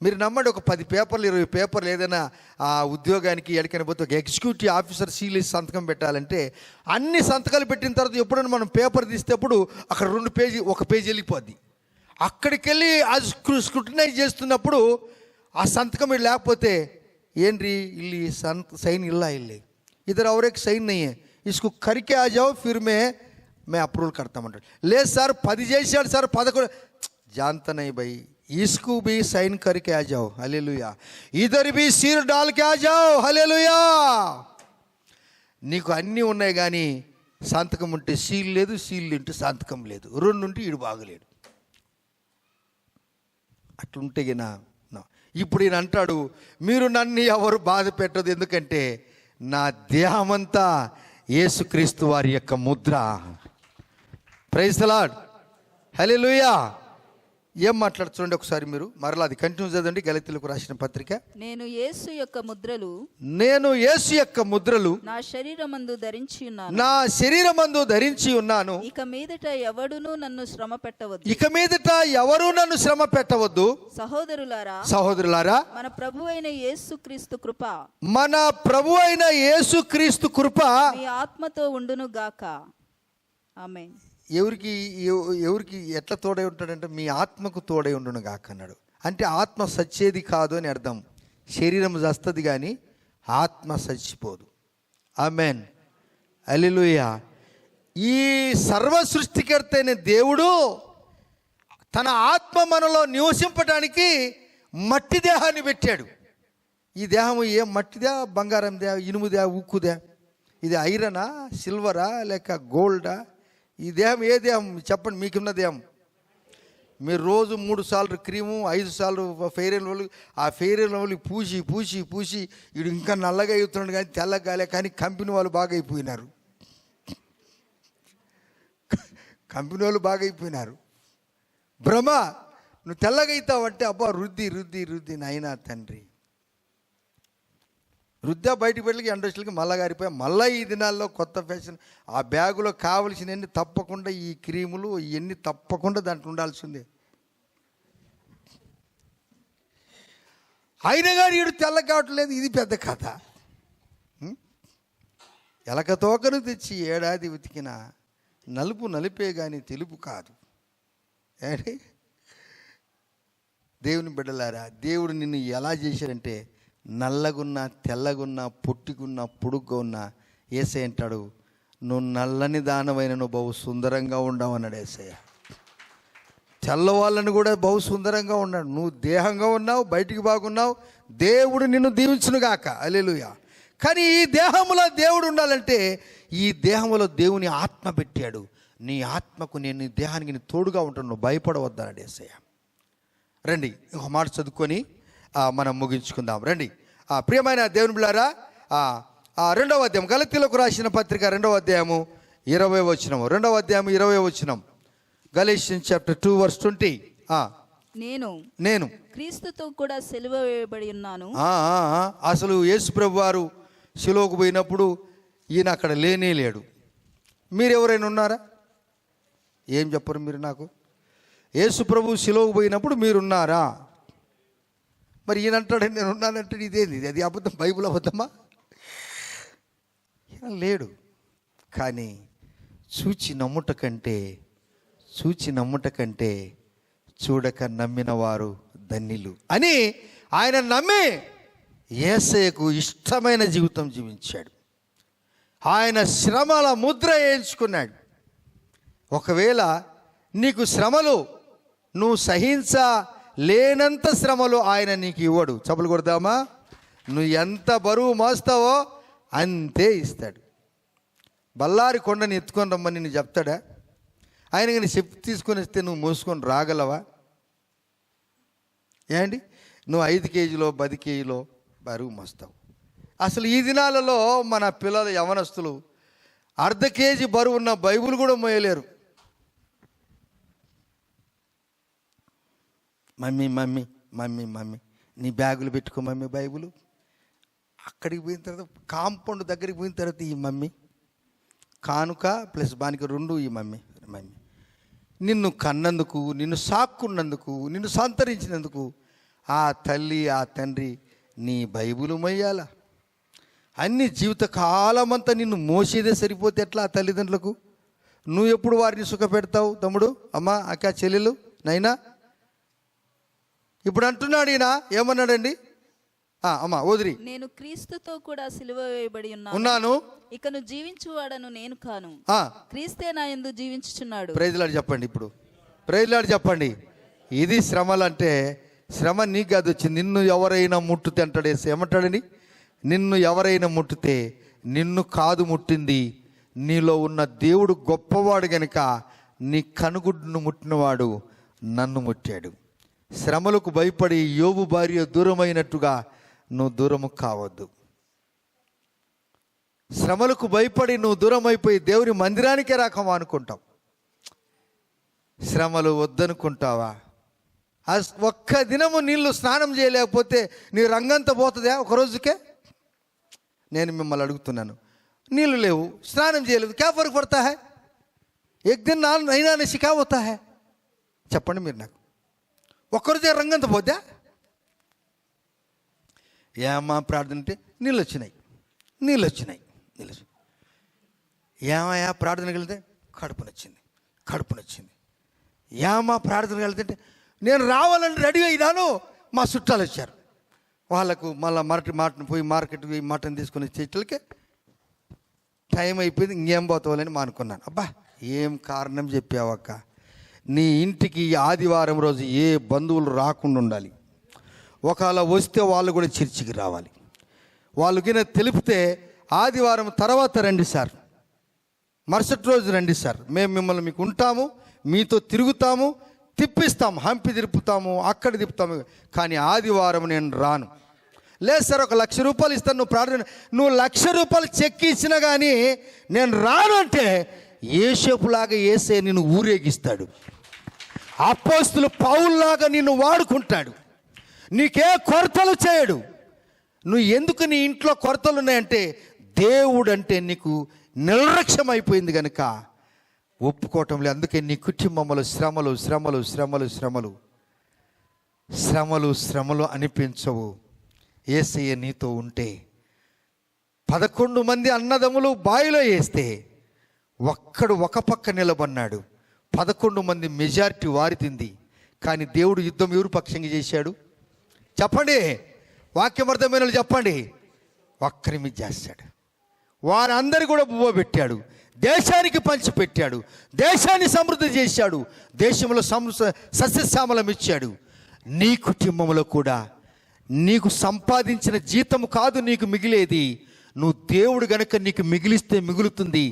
మీరు నమ్మండి, ఒక 10 పేపర్లు 20 పేపర్లు ఏదైనా ఆ ఉద్యోగానికి ఎక్కడికైనా పోతే ఒక ఎగ్జిక్యూటివ్ ఆఫీసర్ సీల్ సంతకం పెట్టాలంటే అన్ని సంతకాలు పెట్టిన తర్వాత ఎప్పుడైనా మనం పేపర్ తీసేటప్పుడు అక్కడ 2 పేజీ 1 పేజీ వెళ్ళిపోద్ది. అక్కడికి వెళ్ళి అది స్క్రూటినైజ్ చేస్తున్నప్పుడు ఆ సంతకం లేకపోతే ఏంటి ఇల్లి సైన్ ఇల్లా ఇల్లి इधर और एक साइन नहीं है, इसको करके आ जाओ फिर मैं अप्रूवल करता हूँ. ले सर 10 చేశాడు సార్ 11 जानता नहीं भाई, इसको भी साइन करके आ जाओ. हालेलुया. इधर भी सिर डाल के आ जाओ. हालेलुया. నీకు అన్నీ ఉన్నాయి కానీ సంతకం ఉంటే సీల్ లేదు, సీల్ ఉంటే సంతకం లేదు, 2 ఉంటే ఈడు బాగలేడు. అట్లుంటే ఇప్పుడు ఈయన అంటాడు, మీరు నన్ను ఎవరు బాధ పెట్టదు, ఎందుకంటే నా దేహమంతా యేసుక్రీస్తు వారి యొక్క ముద్ర. Praise the Lord. హల్లెలూయా. ఏం మాట్లాడుతుండే ఒకసారి మీరు మరలా అది కంటిన్యూ చదవండి. గలతీయులకు రాసిన పత్రిక. నేను యేసు యొక్క ముద్రలు నా శరీరమందు ధరించి ఉన్నాను. ఇక మీదట ఎవరునూ నన్ను శ్రమ పెట్టవద్దు. సహోదరులారా మన ప్రభు అయిన యేసుక్రీస్తు కృప మీ ఆత్మతో ఉండును గాక. ఆమేన్. ఎవరికి ఎట్లా తోడై ఉంటాడంటే మీ ఆత్మకు తోడై ఉండును గాక అన్నాడు. అంటే ఆత్మ సచ్చేది కాదు అని అర్థం. శరీరం చస్తుంది కానీ ఆత్మ చచ్చిపోదు. ఆమెన్, హల్లెలూయా. ఈ సర్వ సృష్టికర్త అయిన దేవుడు తన ఆత్మ మనలో నివసింపడానికి మట్టి దేహాన్ని పెట్టాడు. ఈ దేహం ఏం మట్టిదా, బంగారందా, ఇనుముదా, ఉక్కుదా? ఇది ఐరనా, సిల్వరా, లేక గోల్డా? ఈ దేహం ఏ దేహం చెప్పండి, మీకున్న దేహం. మీరు రోజు 3 సార్లు క్రీము, 5 సార్లు ఫెయిర్ అండ్ లవ్లీ, ఆ ఫెయిర్ అండ్ లవ్లీ పూసి పూసి పూసి వీడు ఇంకా నల్లగా అవుతున్నాడు కానీ తెల్లగా కాలే. కానీ కంపెనీ వాళ్ళు బాగా అయిపోయినారు. కంపెనీ వాళ్ళు బాగా అయిపోయినారు. భ్రమ. నువ్వు తెల్లగా అవుతావంటే అబ్బా రుద్ది రుద్ది రుద్ది నాయనా తండ్రి రుద్దా బయటికి వెళ్ళి ఇండస్ట్రీలకి మళ్ళా గారిపోయి మళ్ళీ ఈ దినాల్లో కొత్త ఫ్యాషన్. ఆ బ్యాగులో కావలసినవన్నీ తప్పకుండా, ఈ క్రీములు ఇవన్నీ తప్పకుండా దాంట్లో ఉండాల్సిందే. అయినా కానీ వీడు తెల్ల కావట్లేదు. ఇది పెద్ద కథ. ఎలక తోకను తెచ్చి ఏడాది ఉతికిన నలుపు నలిపే కానీ తెలుపు కాదు. ఏంటి దేవుని బిడ్డలారా, దేవుడు నిన్ను ఎలా చేశాడంటే నల్లగున్నా, తెల్లగున్నా, పొట్టిగున్నా, పొడుగ్గా ఉన్నా యేసయ్య అంటాడు, నువ్వు నల్లని దానమైన నువ్వు బహు సుందరంగా ఉండవు అన్నాడు యేసయ్య. తెల్లవాళ్ళని కూడా బహు సుందరంగా ఉన్నాడు. నువ్వు దేహంగా ఉన్నావు, బయటికి బాగున్నావు, దేవుడు నిన్ను దీవించునుగాక. హల్లెలూయా. కానీ ఈ దేహంలో దేవుడు ఉండాలంటే ఈ దేహంలో దేవుని ఆత్మ పెట్టాడు. నీ ఆత్మకు నేను నీ దేహానికి నేను తోడుగా ఉంటాను, నువ్వు భయపడవద్దన్నాడు యేసయ్య. రండి ఇంకొక మాట చదువుకొని మనం ముగించుకుందాం. రండి ప్రియమైన దేవుని బిడ్డలారా, 2వ అధ్యాయం గలతీయులకు రాసిన పత్రిక 2వ అధ్యాయము 20వ వచనం. 2వ అధ్యాయం 20వ వచనం. Galatians chapter 2 verse 20. నేను క్రీస్తుతో కూడా సిలువ వేయబడి ఉన్నాను. అసలు యేసు ప్రభు వారు శిలువకు పోయినప్పుడు ఈయన అక్కడ లేనే లేడు. మీరు ఎవరైనా ఉన్నారా? ఏం చెప్పరు మీరు నాకు? యేసు ప్రభు శిలువకు పోయినప్పుడు మీరున్నారా? మరి ఈయన అంటాడు నేను ఉన్నానంటాడు. ఇదేంది? అది అబద్ధం, బైబిల్ అబద్ధమా? ఈయన లేడు. కానీ చూచి నమ్ముట కంటే చూడక నమ్మిన వారు ధన్యులు అని ఆయన నమ్మి యేసయ్యకు ఇష్టమైన జీవితం జీవించాడు. ఆయన శ్రమల ముద్ర వేయించుకున్నాడు. ఒకవేళ నీకు శ్రమలు నువ్వు లేనంత శ్రమలు ఆయన నీకు ఇవ్వడు. చప్పలు కొడదామా? నువ్వు ఎంత బరువు మోస్తావో అంతే ఇస్తాడు. బల్లారి కొండని ఎత్తుకొని రమ్మని నేను చెప్తాడా? ఆయన కానీ చెప్పి తీసుకొని వస్తే నువ్వు మోసుకొని రాగలవా? ఏంటి నువ్వు 5 కేజీలో 10 కేజీలో బరువు మోస్తావు. అసలు ఈ దినాలలో మన పిల్లల యవనస్తులు ½ కేజీ బరువు ఉన్న బైబిల్ కూడా మోయలేరు. మమ్మీ మమ్మీ మమ్మీ మమ్మీ నీ బ్యాగులు పెట్టుకో మమ్మీ బైబుల్. అక్కడికి పోయిన తర్వాత కాంపౌండ్ దగ్గరికి పోయిన తర్వాత ఈ మమ్మీ కానుక ప్లస్ బానికి 2 ఈ మమ్మీ. నిన్ను కన్నందుకు, నిన్ను సాక్కున్నందుకు, నిన్ను సంతరించినందుకు ఆ తల్లి ఆ తండ్రి నీ బైబుల్ మొయ్యాలా? అన్ని జీవితకాలమంతా నిన్ను మోసేదే సరిపోతే ఎట్లా ఆ తల్లిదండ్రులకు? నువ్వు ఎప్పుడు వారిని సుఖపెడతావు తమ్ముడు, అమ్మ, అక్క, చెల్లెలు, నైనా? ఇప్పుడు అంటున్నాడు ఈయన, ఏమన్నాడండి? అమ్మా వదిలి, నేను క్రీస్తుతో కూడా సిలువ వేయబడి ఉన్నాను, ఇకను జీవించువాడను నేను కాను, క్రీస్తే నా యందు జీవించుచున్నాడు. ప్రైజ్ లార్డ్ చెప్పండి. ఇప్పుడు ప్రైజ్ లార్డ్ చెప్పండి. ఇది శ్రమలు అంటే శ్రమ నీకు కాదు వచ్చింది. నిన్ను ఎవరైనా ముట్టుతే అంటాడు యేసు. ఏమంటాడని? నిన్ను ఎవరైనా ముట్టితే నిన్ను కాదు ముట్టింది, నీలో ఉన్న దేవుడు గొప్పవాడు గనుక నీ కనుగుడ్డును ముట్టినవాడు నన్ను ముట్టాడు. శ్రమలకు భయపడి యోబు భార్య దూరమైనట్టుగా నువ్వు దూరము కావద్దు. శ్రమలకు భయపడి నువ్వు దూరం అయిపోయి దేవుని మందిరానికే రాకమా అనుకుంటావు. శ్రమలు వద్దనుకుంటావా? ఒక్క దినము నీళ్ళు స్నానం చేయలేకపోతే నీ రంగంతా పోతుందా ఒక రోజుకే? నేను మిమ్మల్ని అడుగుతున్నాను, నీళ్ళు లేవు, స్నానం చేయలేదు, క్యా ఫర్క్ పడతా హై? ఎక్ దిన్ నైనా అనేసి క్యా పోతా హై? చెప్పండి మీరు నాకు. ఒక్కరోజే రంగంతా పోద్దా? ఏమా ప్రార్థన అంటే నీళ్ళు వచ్చినాయి. ఏమయ్యా ప్రార్థనకి వెళ్తే కడుపు నొచ్చింది. ఏమా ప్రార్థనకి వెళ్తుంటే నేను రావాలని రెడీ అయినాను, మా చుట్టాలు వచ్చారు. వాళ్ళకు మళ్ళీ మటన్ పోయి మార్కెట్కి పోయి మటన్ తీసుకుని చెట్లకి టైం అయిపోయింది, ఇంకేం పోతావాలని మానుకున్నాను. అబ్బా ఏం కారణం చెప్పావక్క, నీ ఇంటికి ఆదివారం రోజు ఏ బంధువులు రాకుండా ఉండాలి, ఒకవేళ వస్తే వాళ్ళు కూడా చర్చికి రావాలి. వాళ్ళకి తెలిపితే ఆదివారం తర్వాత రండి సార్, మరుసటి రోజు రండి సార్, మేము మిమ్మల్ని మీకు ఉంటాము, మీతో తిరుగుతాము, తిప్పిస్తాము, హంపి తిప్పుతాము, అక్కడ తిప్పుతాము, కానీ ఆదివారం నేను రాను. లేదు సార్, 1,00,000 రూపాయలు ఇస్తాను, నువ్వు ప్రార్థన, నువ్వు 1,00,000 రూపాయలు చెక్ ఇచ్చినా కానీ నేను రాను అంటే యేసేపులాగా యేసే నిన్ను ఊరేగిస్తాడు. అపోస్తలులు పౌలులాగా నిన్ను వాడుకుంటాడు. నీకే కొరతలు చేయడు. నువ్వు ఎందుకు నీ ఇంట్లో కొరతలు ఉన్నాయంటే దేవుడు అంటే నీకు నిర్లక్ష్యం అయిపోయింది కనుక ఒప్పుకోవటం లేదు. అందుకే నీ కుటుంబంలో శ్రమలు శ్రమలు శ్రమలు శ్రమలు శ్రమలు శ్రమలు అనిపించవు. యేసయ్య నీతో ఉంటే 11 మంది అన్నదమ్ములు బావిలో వేస్తే ఒక్కడు ఒక పక్క నిలబడినాడు. 11 మంది మెజారిటీ వారితింది. కానీ దేవుడు యుద్ధం ఎవరు పక్షంగా చేశాడు చెప్పండి? వాక్యం అర్థమైన చెప్పండి. ఒక్కరి మీద చేస్తాడు. వారందరూ కూడా బువ్వ పెట్టాడు, దేశానికి పంచిపెట్టాడు, దేశాన్ని సమృద్ధి చేశాడు, దేశంలో సస్యశ్యామలం ఇచ్చాడు. నీ కుటుంబంలో కూడా నీకు సంపాదించిన జీతము కాదు నీకు మిగిలేది, నువ్వు దేవుడు గనుక నీకు మిగిలిస్తే మిగులుతుంది,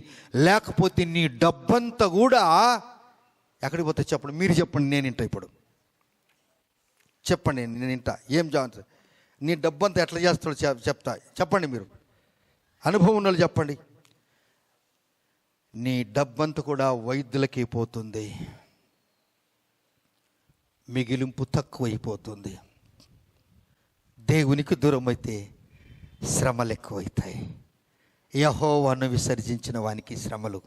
లేకపోతే నీ డబ్బంతా కూడా ఎక్కడికి పోతే చెప్పండి, మీరు చెప్పండి, నేను ఇంట ఇప్పుడు చెప్పండి, నేను ఇంట ఏం జాగ్రత్త, నీ డబ్బంతా ఎట్లా చేస్తాడో చెప్తా, చెప్పండి మీరు అనుభవం ఉన్న వాళ్ళు చెప్పండి. నీ డబ్బంతా కూడా వైద్యులకి పోతుంది, మిగిలింపు తక్కువైపోతుంది. దేవునికి దూరం అయితే శ్రమలు ఎక్కువైతాయి. యెహోవాను విసర్జించిన వానికి శ్రమలు,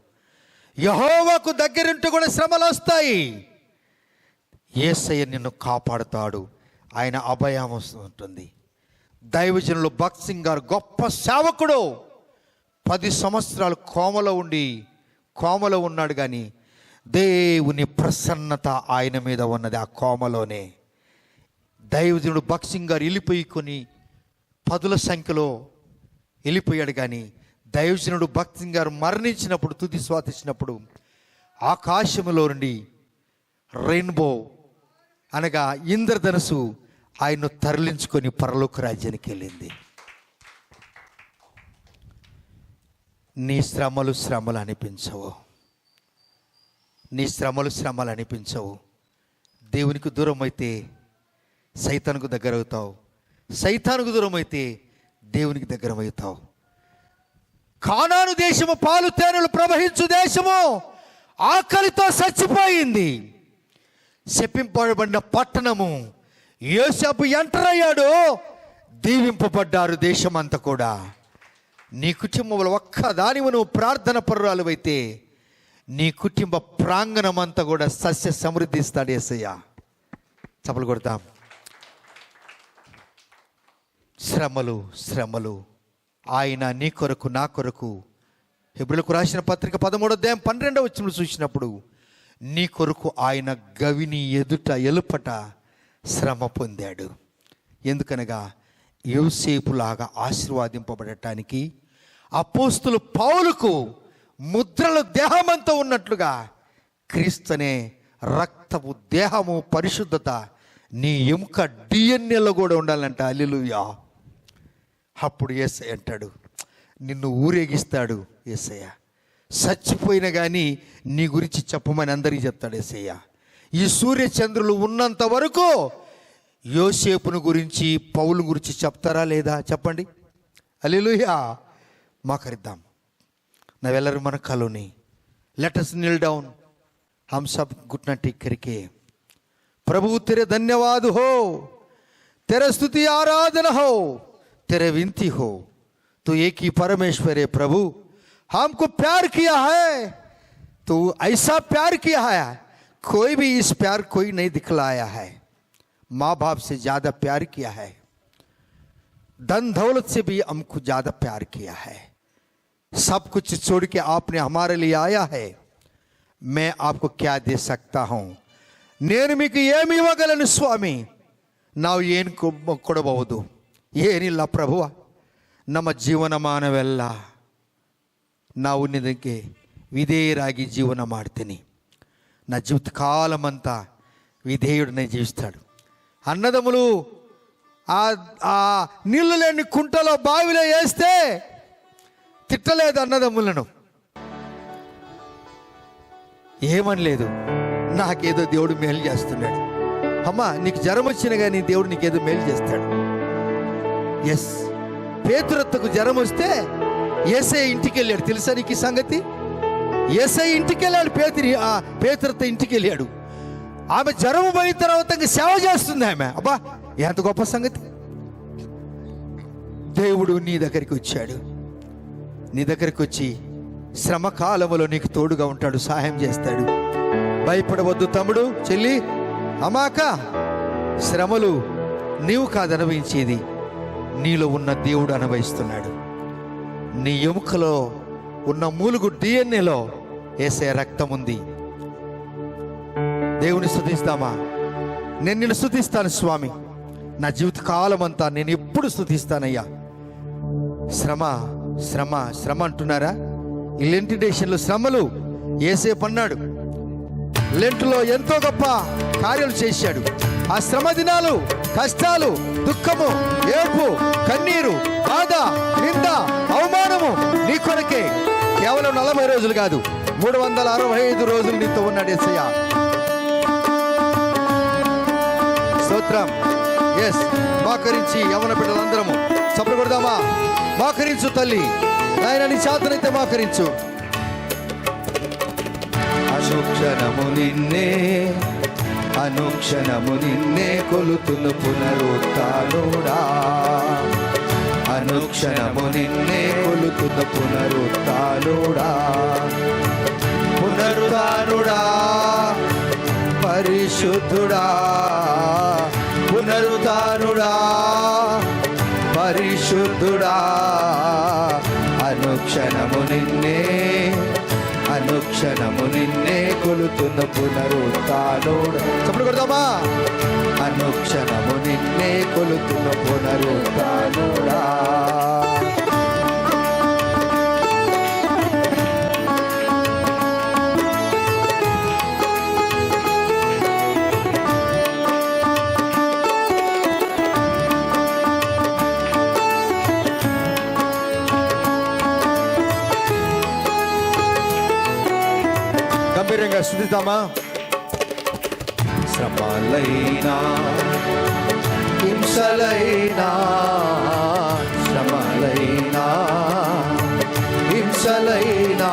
యెహోవాకు దగ్గరుంటే కూడా శ్రమలు వస్తాయి. యేసయ్య నిన్ను కాపాడుతాడు, ఆయన అభయం ఉంటుంది. దైవజనులు భక్త్ సింగ్ గారు గొప్ప సేవకుడు, 10 సంవత్సరాలు కోమలో ఉన్నాడు, కానీ దేవుని ప్రసన్నత ఆయన మీద ఉన్నది. ఆ కోమలోనే దైవజనుడు భక్త్ సింగ్ గారు వెళ్ళిపోయి 10ల సంఖ్యలో వెళ్ళిపోయాడు. కానీ దైవజనుడు భక్త్ సింగ్ గారు మరణించినప్పుడు, తుది శ్వాస ఇచ్చినప్పుడు ఆకాశంలో నుండి రెయిన్బో అనగా ఇంద్రధనుసు ఆయన్ను తరలించుకొని పరలోక రాజ్యానికి వెళ్ళింది. నీ శ్రమలు అనిపించవు, నీ శ్రమలు అనిపించవు. దేవునికి దూరం అయితే సైతానుకు దగ్గర అవుతావు, సైతానుకు దూరం అయితే దేవునికి దగ్గర అవుతావు. కానాను దేశము పాలు తేనెలు ప్రవహించు దేశము ఆకలితో చచ్చిపోయింది. శపింపబడిన పట్టణము, యోసేపు ఎంటర్ అయ్యాడు, దీవింపబడ్డారు దేశమంతా కూడా. నీ కుటుంబంలో ఒక్కదానివి నువ్వు ప్రార్థన పరురాలు అయితే నీ కుటుంబ ప్రాంగణం అంతా కూడా సస్య సమృద్ధి ఇస్తాడు యేసయ్య. చప్పలు కొడతాం. శ్రమలు ఆయన నీ కొరకు నా కొరకు. హెబ్రీయులకు రాసిన పత్రిక 13వ అధ్యాయం 12వ వచనం చూసినప్పుడు నీ కొరకు ఆయన గవిని ఎలుపట శ్రమ పొందాడు. ఎందుకనగా యోసేపులాగా ఆశీర్వాదింపబడటానికి అపోస్తలు పౌలుకు ముద్రలు దేహమంతా ఉన్నట్లుగా క్రీస్తునే రక్తపు దేహము పరిశుద్ధత నీ ఎముక డిఎన్ఏలో కూడా ఉండాలంట. హల్లెలూయా. అప్పుడు యేసయ్య అంటాడు, నిన్ను ఊరేగిస్తాడు యేసయ్య. చచ్చిపోయినా కానీ నీ గురించి చెప్పమని అందరికీ చెప్తాడు యేసయ్య. ఈ సూర్యచంద్రులు ఉన్నంత వరకు యోసేపును గురించి పౌలు గురించి చెప్తారా లేదా చెప్పండి? హల్లెలూయా. మాకరిద్దాం. నావెల్లరూ మన కలోని లెట్ us kneel down, हम सब घुटना टेक करके प्रभु तेरे धन्यवाद हो, तेरे स्तुति आराधना हो, तेरे विनती हो. तो एक ही परमेश्वर है प्रभु, हमको प्यार किया है, तो ऐसा प्यार किया है कोई भी इस प्यार कोई नहीं दिखलाया है. माँ बाप से ज्यादा प्यार किया है, धन दौलत से भी हमको ज्यादा प्यार किया है. सब कुछ छोड़ के आपने हमारे लिए आया है. मैं आपको क्या दे सकता हूँ? నేను మీకు ಏಮಿ ಇವಾಗಲನು ಸ್ವಾಮಿ ನಾವು ಏನು ಕೊಡಬಹುದು? ಏನಿಲ್ಲ ಪ್ರಭುವ, ನಮ್ಮ ಜೀವನಮಾನವೆಲ್ಲ ನಾವು ನಿನಗೆ విధేయురాగి జీవన ಮಾಡ್ತೀನಿ. నా జీవిత కాలం అంతా విధేయుడినే జీవిస్తాడు. అన్నదమ్ములు ఆ నీళ్లు లేని కుంటలో బావిలో వేస్తే తిట్టలేదు అన్నదమ్ములను, ఏమనలేదు. నాకేదో దేవుడు మేలు చేస్తున్నాడు. అమ్మా నీకు జ్వరం వచ్చినా కానీ దేవుడు నీకేదో మేలు చేస్తాడు. ఎస్, పేతురత్తకు జ్వరం వస్తే యేసయ్య ఇంటికి వెళ్ళాడు. తెలుసా నీకు ఈ సంగతి? యేసయ్య ఇంటికి వెళ్ళాడు, పేతురత్త ఇంటికి వెళ్ళాడు. ఆమె జ్వరం పోయిన తర్వాత సేవ చేస్తుంది ఆమె. అబ్బా ఎంత గొప్ప సంగతి! దేవుడు నీ దగ్గరికి వచ్చాడు. నీ దగ్గరికి వచ్చి శ్రమ కాలంలో నీకు తోడుగా ఉంటాడు, సహాయం చేస్తాడు. భయపడవద్దు తమ్ముడు, చెల్లి, అమాక. శ్రమలు నీవు కాదు అనుభవించేది, నీలో ఉన్న దేవుడు అనుభవిస్తున్నాడు. నీ ఎముకలో ఉన్న మూలుగు డిఎన్ఏలో యేసయ్య రక్తం ఉంది. దేవుని స్తుతిస్తామా? నేను నిన్ను స్తుతిస్తాను స్వామి. నా జీవిత కాలం అంతా నేను ఎప్పుడు స్తుతిస్తానయ్యా. శ్రమ శ్రమ శ్రమ అంటున్నారా? ఈ లెంట్ డేషన్లో శ్రమలు యేసేపు అన్నాడు. లెంట్లో ఎంతో గొప్ప కార్యాలు చేశాడు. ఆ శ్రమ దినాలు, కష్టాలు, దుఃఖము, ఏడ్పు, కన్నీరు, బాధ, నింద, అవమానము నీ కొరకే. కేవలం 40 రోజులు కాదు, 365 రోజులు నీతో ఉన్నాడు యేసయ్య. స్తోత్రం. ఎస్, మోకరించి యవన బిడ్డలందరము చప్పట్లు కొడదామా? మోకరించు తల్లి, ఆయన నీ చేతనైతే మోకరించు. అనుక్షణము నిన్నే కొలుతును పునరుత్థానుడా. అనుక్షణము నిన్నే కొలుతును పునరుత్థానుడా. పునరుత్థానుడా, పరిశుద్ధుడా, పునరుత్థానుడా, పరిశుద్ధుడా. అనుక్షణము నిన్నే కొలుతున్న పునరుత్థానుడా. చప్పుడు కొడదామా? అనుక్షణము నిన్నే కొలుతున్న పునరుత్థానుడా. గంభీరంగా స్తుతిద్దామా? శ్రమలైనా హింసలైనా, శ్రమలైనా హింసలైనా,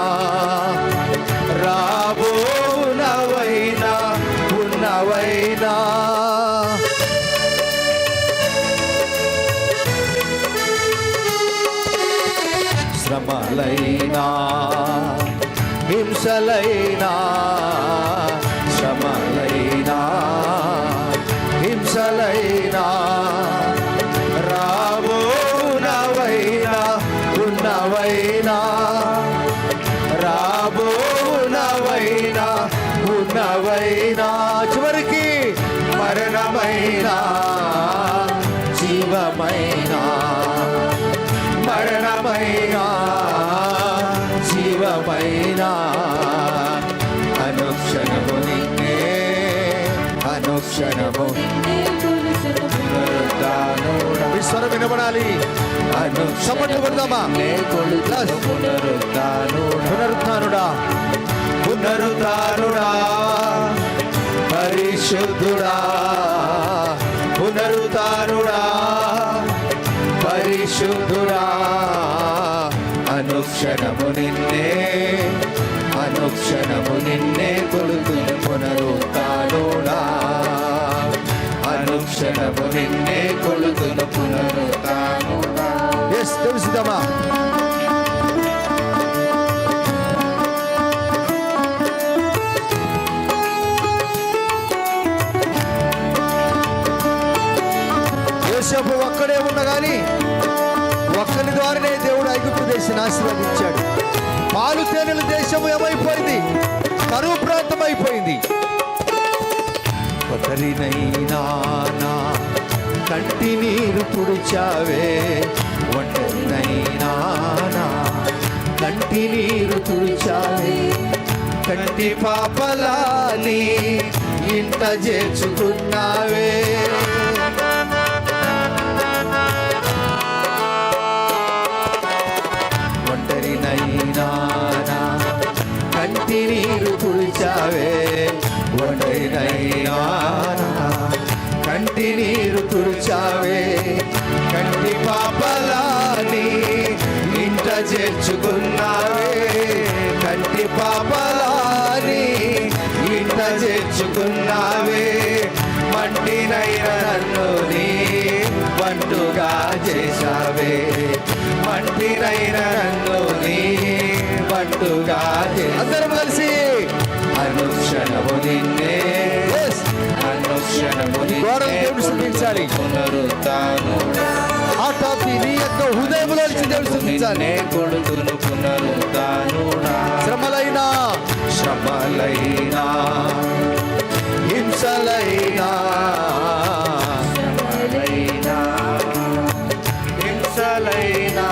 రాబోనవైనా ఉన్నవైనా, శ్రమలైనా హింసలైనా, శ్రమలైనా హింసలైనా, రాబోనవైనా ఉన్నవైనా, రాబోనవైనా ఉన్నవైనా, చివరికి మరణమైనా జీవమైనా, మరణమైనా జీవమైనా, అనుక్షణము నిన్నే, అనుక్షణము పునరుత్థానుడా. విశ్వరం వినబడాలి. అనుక్షణము పునరుత్థానుడా, పునరుత్థానుడా, పరిశుద్ధుడా, పునరుత్థానుడా, పరిశుద్ధుడా. అనుక్షణము నిన్నే కొలుతున్న పునరుత్థానుడా. అనుక్షణము నిన్నే కొలుతున్న పునరుత్థానుడా. ఎస్, తెలుసుదమ్మా? యోసేపు ఒక్కడే ఉన్నా కానీ ఒక్కని ద్వారానే దేవుడు ఐగుప్తు దేశాన్ని ఆశీర్వదించాడు. పాలు తేనెల దేశం ఏమైపోయింది? కరువు ప్రాంతం అయిపోయింది. ఒకరినైనా నా కంటి నీరు తుడిచావే, ఒంటరినైనా నా కంటి నీరు తుడిచావే, కంటి పాపలాని ఇంట చేర్చుకున్నావే. ఒంటరినైనా నా కంటి నీరు తుడిచావే, ఒంటరినైనా నా కంటి నీరు తుడిచావే, కంటి పాపలాని ఇంట చేర్చుకున్నావే, కంటి పాపలాని ఇంట చేర్చుకున్నావే. మంటినైన నన్ను నీ వంటుగా చేశావే, మంటినైన నన్ను నీ వంటుగా అందరం కలిసి అనుక్షణము నిన్నే, అనుక్షణము నిన్నే పునరుత్థానుడా, నీ యొక్క హృదయంలో దేవుడు స్తుతించాలి. కొడుకును పునరుత్థానుడా, శ్రమలైనా శ్రమలైనా హింసలైనా శ్రమలైనా హింసలైనా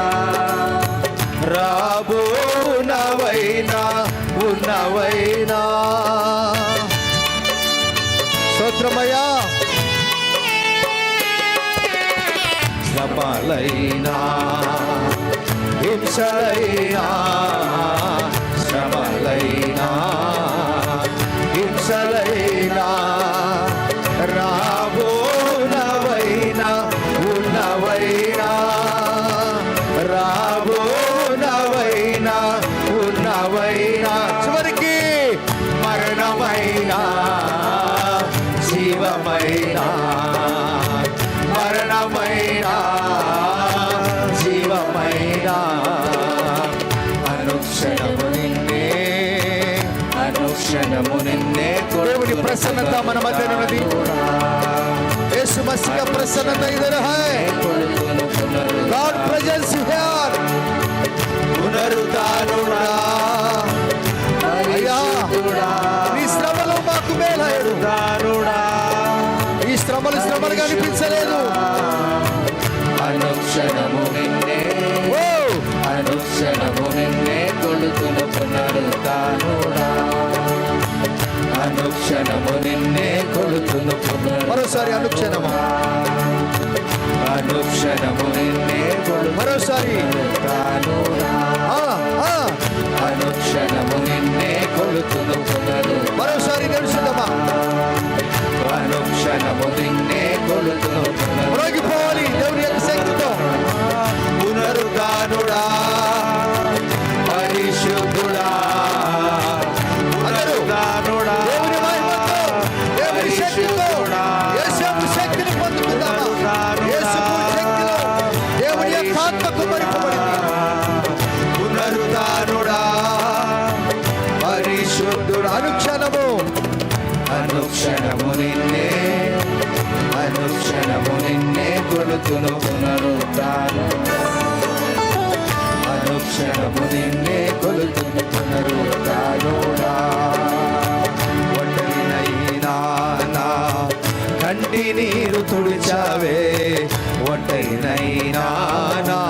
రాబోనవైనా ఉన్నవైనా. స్తోత్రమయ్యా. శ్రమలైనా హింసలైనా శ్రమలైనా హింసలైనా రాబోనవైనా ఉన్నవైనా, రాబోనవైనా ఉన్నవైనా, చివరికి మరణమైనా జీవమైనా, మరణమైనా జీవమైనా, అనుక్షణము నిన్నే, అనుక్షణము నిన్నే. దేవుని ప్రసన్నత మన మధ్య ఉన్నది. యేసు మసీహ ప్రసన్నత either high. God presence here. పునరుత్థానుడా, అయ్యా నీ శ్రమలు మాకు మేలయ్యాడు. ఈ శ్రమలు శ్రమలుగా అనిపించలేదు. అనుక్షణము నిన్నే, అనుక్షణము నిన్నే కొడుకును పునరుత్థానుడా, అనుక్షణము నిన్నే కొడుకును పునరుత్థానుడా. మరోసారి అనుక్షణము, అనుక్షణము నిన్నే కొడుకు, మరోసారి అనుక్షణము నిన్నే కొడుకును పునరుత్థానుడా. మరోసారి తెలుసుదమ్మా, అనుక్షణము నిన్నే కొడుకును పునరుత్థానుడా. దేవుని యొక్క శక్తితో పునరుత్థానుడా, పరిశుద్ధుడా, పునరుత్థానుడా, దేవుని మహిమతో, దేవుని శక్తితో, యేసు శక్తిని పొందుకుందామా. యేసు శక్తిలో దేవుని యొక్క ఆత్మకు మరింపబడింది. పునరుత్థానుడా, పరిశుద్ధుడా, అనుక్షణము, అనుక్షణము నిన్నే, అనుక్షణము నిన్నే కొలుతును పునరుత్థానుడా, అనుక్షణము నిన్నే కొలుతును పునరుత్థానుడా. ఒంటరినైనా నా కంటి నీరు తుడిచావే, ఒంటరినైనా నా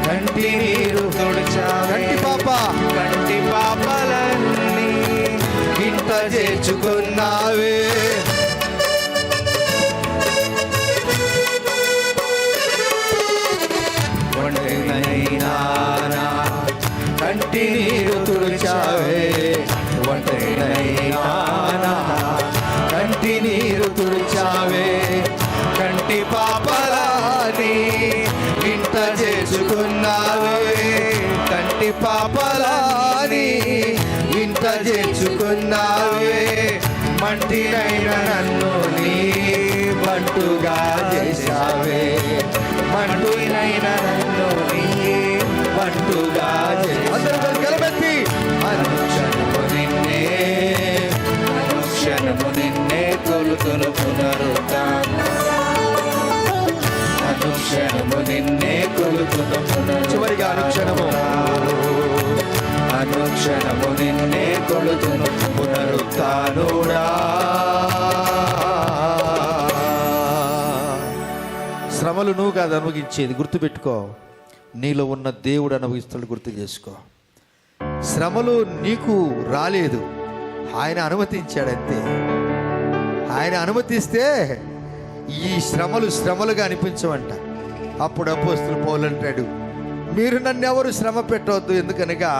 కంటి నీరు తుడిచావే, కంటి పాప, కంటి పాపలన్నీ ఇంట చేర్చుకున్నావే. ఒంటరినైనా నా కంటి నీరు తుడిచావే, ఒంటరినైనా నా కంటి నీరు తుడిచావే, కంటి పాపలాని ఇంట చేర్చుకున్నావే, కంటి పాపలాని ఇంట చేర్చుకున్నావే. మంటినైన నన్ను నీ బంటుగా చేశావే, మంటినైన నన్ను నీ బంటుగా చేశావే. అనుక్షణము నిన్నే, అనుక్షణము నిన్నే కొలుతును పునరుత్థానుడా, అనుక్షణము నిన్నే కొలుతును పునరుత్థానుడా. చివరిగా అనుక్షణము, అనుక్షణము నిన్నే కొలుతును పునరుత్థానుడా. శ్రమలు నువ్వు కాదు అనుభవించేది, గుర్తుపెట్టుకో. నీలో ఉన్న దేవుడు అనుభవిస్తాడు, గుర్తు చేసుకో. శ్రమలు నీకు రాలేదు, ఆయన అనుమతించాడంతే. ఆయన అనుమతిస్తే ఈ శ్రమలు శ్రమలుగా అనిపించవంట. అప్పుడు అపోస్తలుడు పౌలు అంటాడు, మీరు నన్ను ఎవరు శ్రమ పెట్టవద్దు, ఎందుకనగా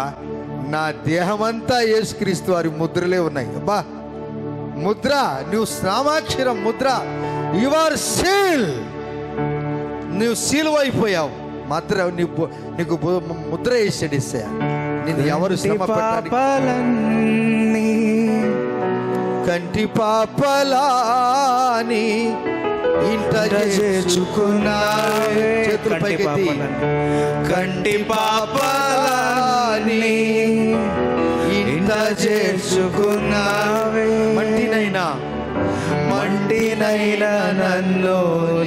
నా దేహమంతా యేసుక్రీస్తు వారి ముద్రలే ఉన్నాయి. అబ్బా, ముద్ర, నువ్వు శ్రామాక్షరం ముద్ర, యు ఆర్ సీల్. నువ్వు సీలు అయిపోయావు. మాత్ర నీకు ముద్ర వేసాడు ఇస్సా. నేను ఎవరు శ్రమ పెట్టాలని, కంటి పాపలాని ఇంట చేర్చుకున్నావే. చేతుల పైకెత్తి, కంటి పాపలాని ఇంట చేర్చుకున్నావే. మంటినైనా నన్ను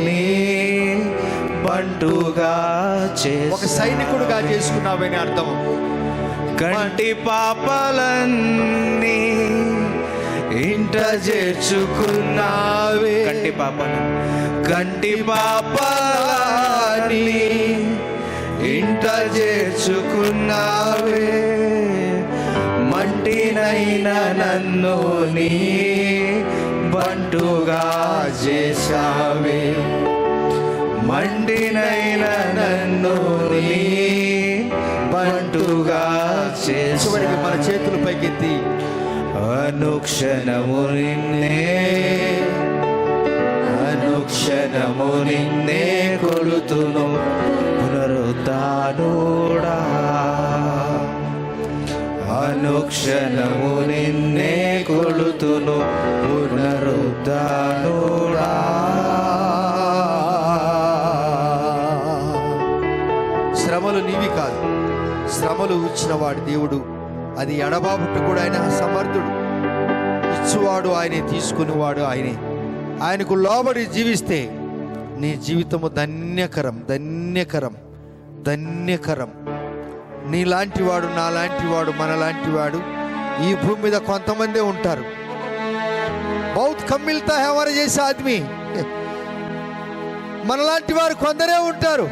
నీ బంటుగా ఒక సైనికుడుగా చేసుకున్నావని అర్థం. కంటి పాపలన్నీ ఇంట చేర్చుకున్నావే. కంటి పాపలన్నీ ఇంట చేర్చుకున్నావే. మంటినైనా నన్ను నీ బంటుగా చేశావే. మంటినైనా నన్ను నీ బంటుగా చేశావే. మన చేతుల పైకెత్తి, అనుక్షణము నిన్నే కొలుతును పునరుద్ధానుడా. అనుక్షణము నిన్నే కొలుతును పునరుద్ధానుడా. శ్రమలు నీవి కాదు, శ్రమలు ఇచ్చిన వాడు దేవుడు. అది ఎడబాబుట్టు కూడా ఆయన సమర్థుడు. ఇచ్చువాడు ఆయనే, తీసుకునేవాడు ఆయనే. ఆయనకు లోబడి జీవిస్తే నీ జీవితము ధన్యకరం, ధన్యకరం, ధన్యకరం. నీలాంటి వాడు, నాలాంటి వాడు, మనలాంటి వాడు ఈ భూమి మీద కొంతమందే ఉంటారు. బహుత్ కమ్ మిల్తా హై హమారే జైసా ఆద్మీ. మనలాంటి వారు కొందరే ఉంటారు.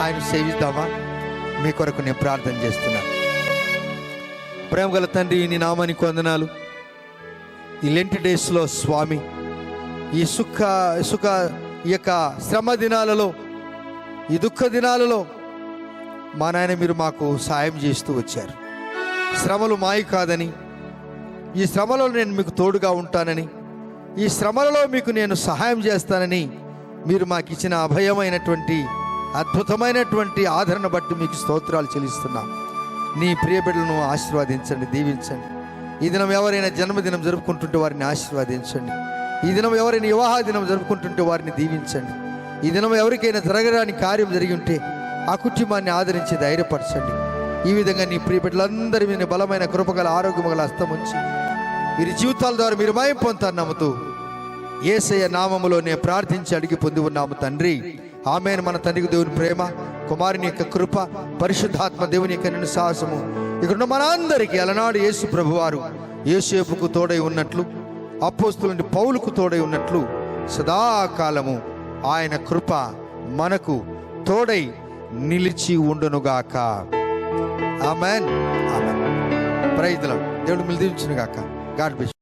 ఆయన సేవిద్దామా? మీ కొరకు నేను ప్రార్థన చేస్తున్నాను. ప్రేమ గల తండ్రి, నీ నామానికి వందనాలు. ఈ లెంట్ డేస్లో స్వామి, ఈ ఈ యొక్క శ్రమ దినాలలో, ఈ దుఃఖ దినాలలో మా నాయన మీరు మాకు సాయం చేస్తూ వచ్చారు. శ్రమలు మాయి కాదని, ఈ శ్రమలో నేను మీకు తోడుగా ఉంటానని, ఈ శ్రమలలో మీకు నేను సహాయం చేస్తానని మీరు మాకు ఇచ్చిన అభయమైనటువంటి అద్భుతమైనటువంటి ఆదరణ బట్టి మీకు స్తోత్రాలు చెల్లిస్తున్నాం. నీ ప్రియ బిడ్డలను ఆశీర్వదించండి, దీవించండి. ఈ దినం ఎవరైనా జన్మదినం జరుపుకుంటుంటే వారిని ఆశీర్వదించండి. ఈ దినం ఎవరైనా వివాహ దినం జరుపుకుంటుంటే వారిని దీవించండి. ఈ దినం ఎవరికైనా జరగరాని కార్యం జరిగి ఉంటే ఆ కుటుంబాన్ని ఆదరించి ధైర్యపరచండి. ఈ విధంగా నీ ప్రియ బిడ్డలందరి మీద బలమైన కృపగల ఆరోగ్యముగల హస్తం ఉంచి వీరి జీవితాల ద్వారా మీరు మహిమ పొందుతారు నమ్ముతూ యేసయ్య నామములోనే ప్రార్థించి అడిగి పొంది ఉన్నాము తండ్రి, ఆమేన్. మన తండ్రికి దేవుని ప్రేమ, కుమారుని యొక్క కృప, పరిశుద్ధాత్మ దేవుని యొక్క నిన్ను సాహసము ఇక్కడ మనందరికీ అలనాడు యేసు ప్రభువారు యోసేపుకు తోడై ఉన్నట్లు, అపోస్తలుని పౌలుకు తోడై ఉన్నట్లు సదాకాలము ఆయన కృప మనకు తోడై నిలిచి ఉండునుగాక. ఆమేన్, ఆమేన్. Praise the Lord. దేవుడు మిమ్మల్ని దీవించునుగాక. God bless.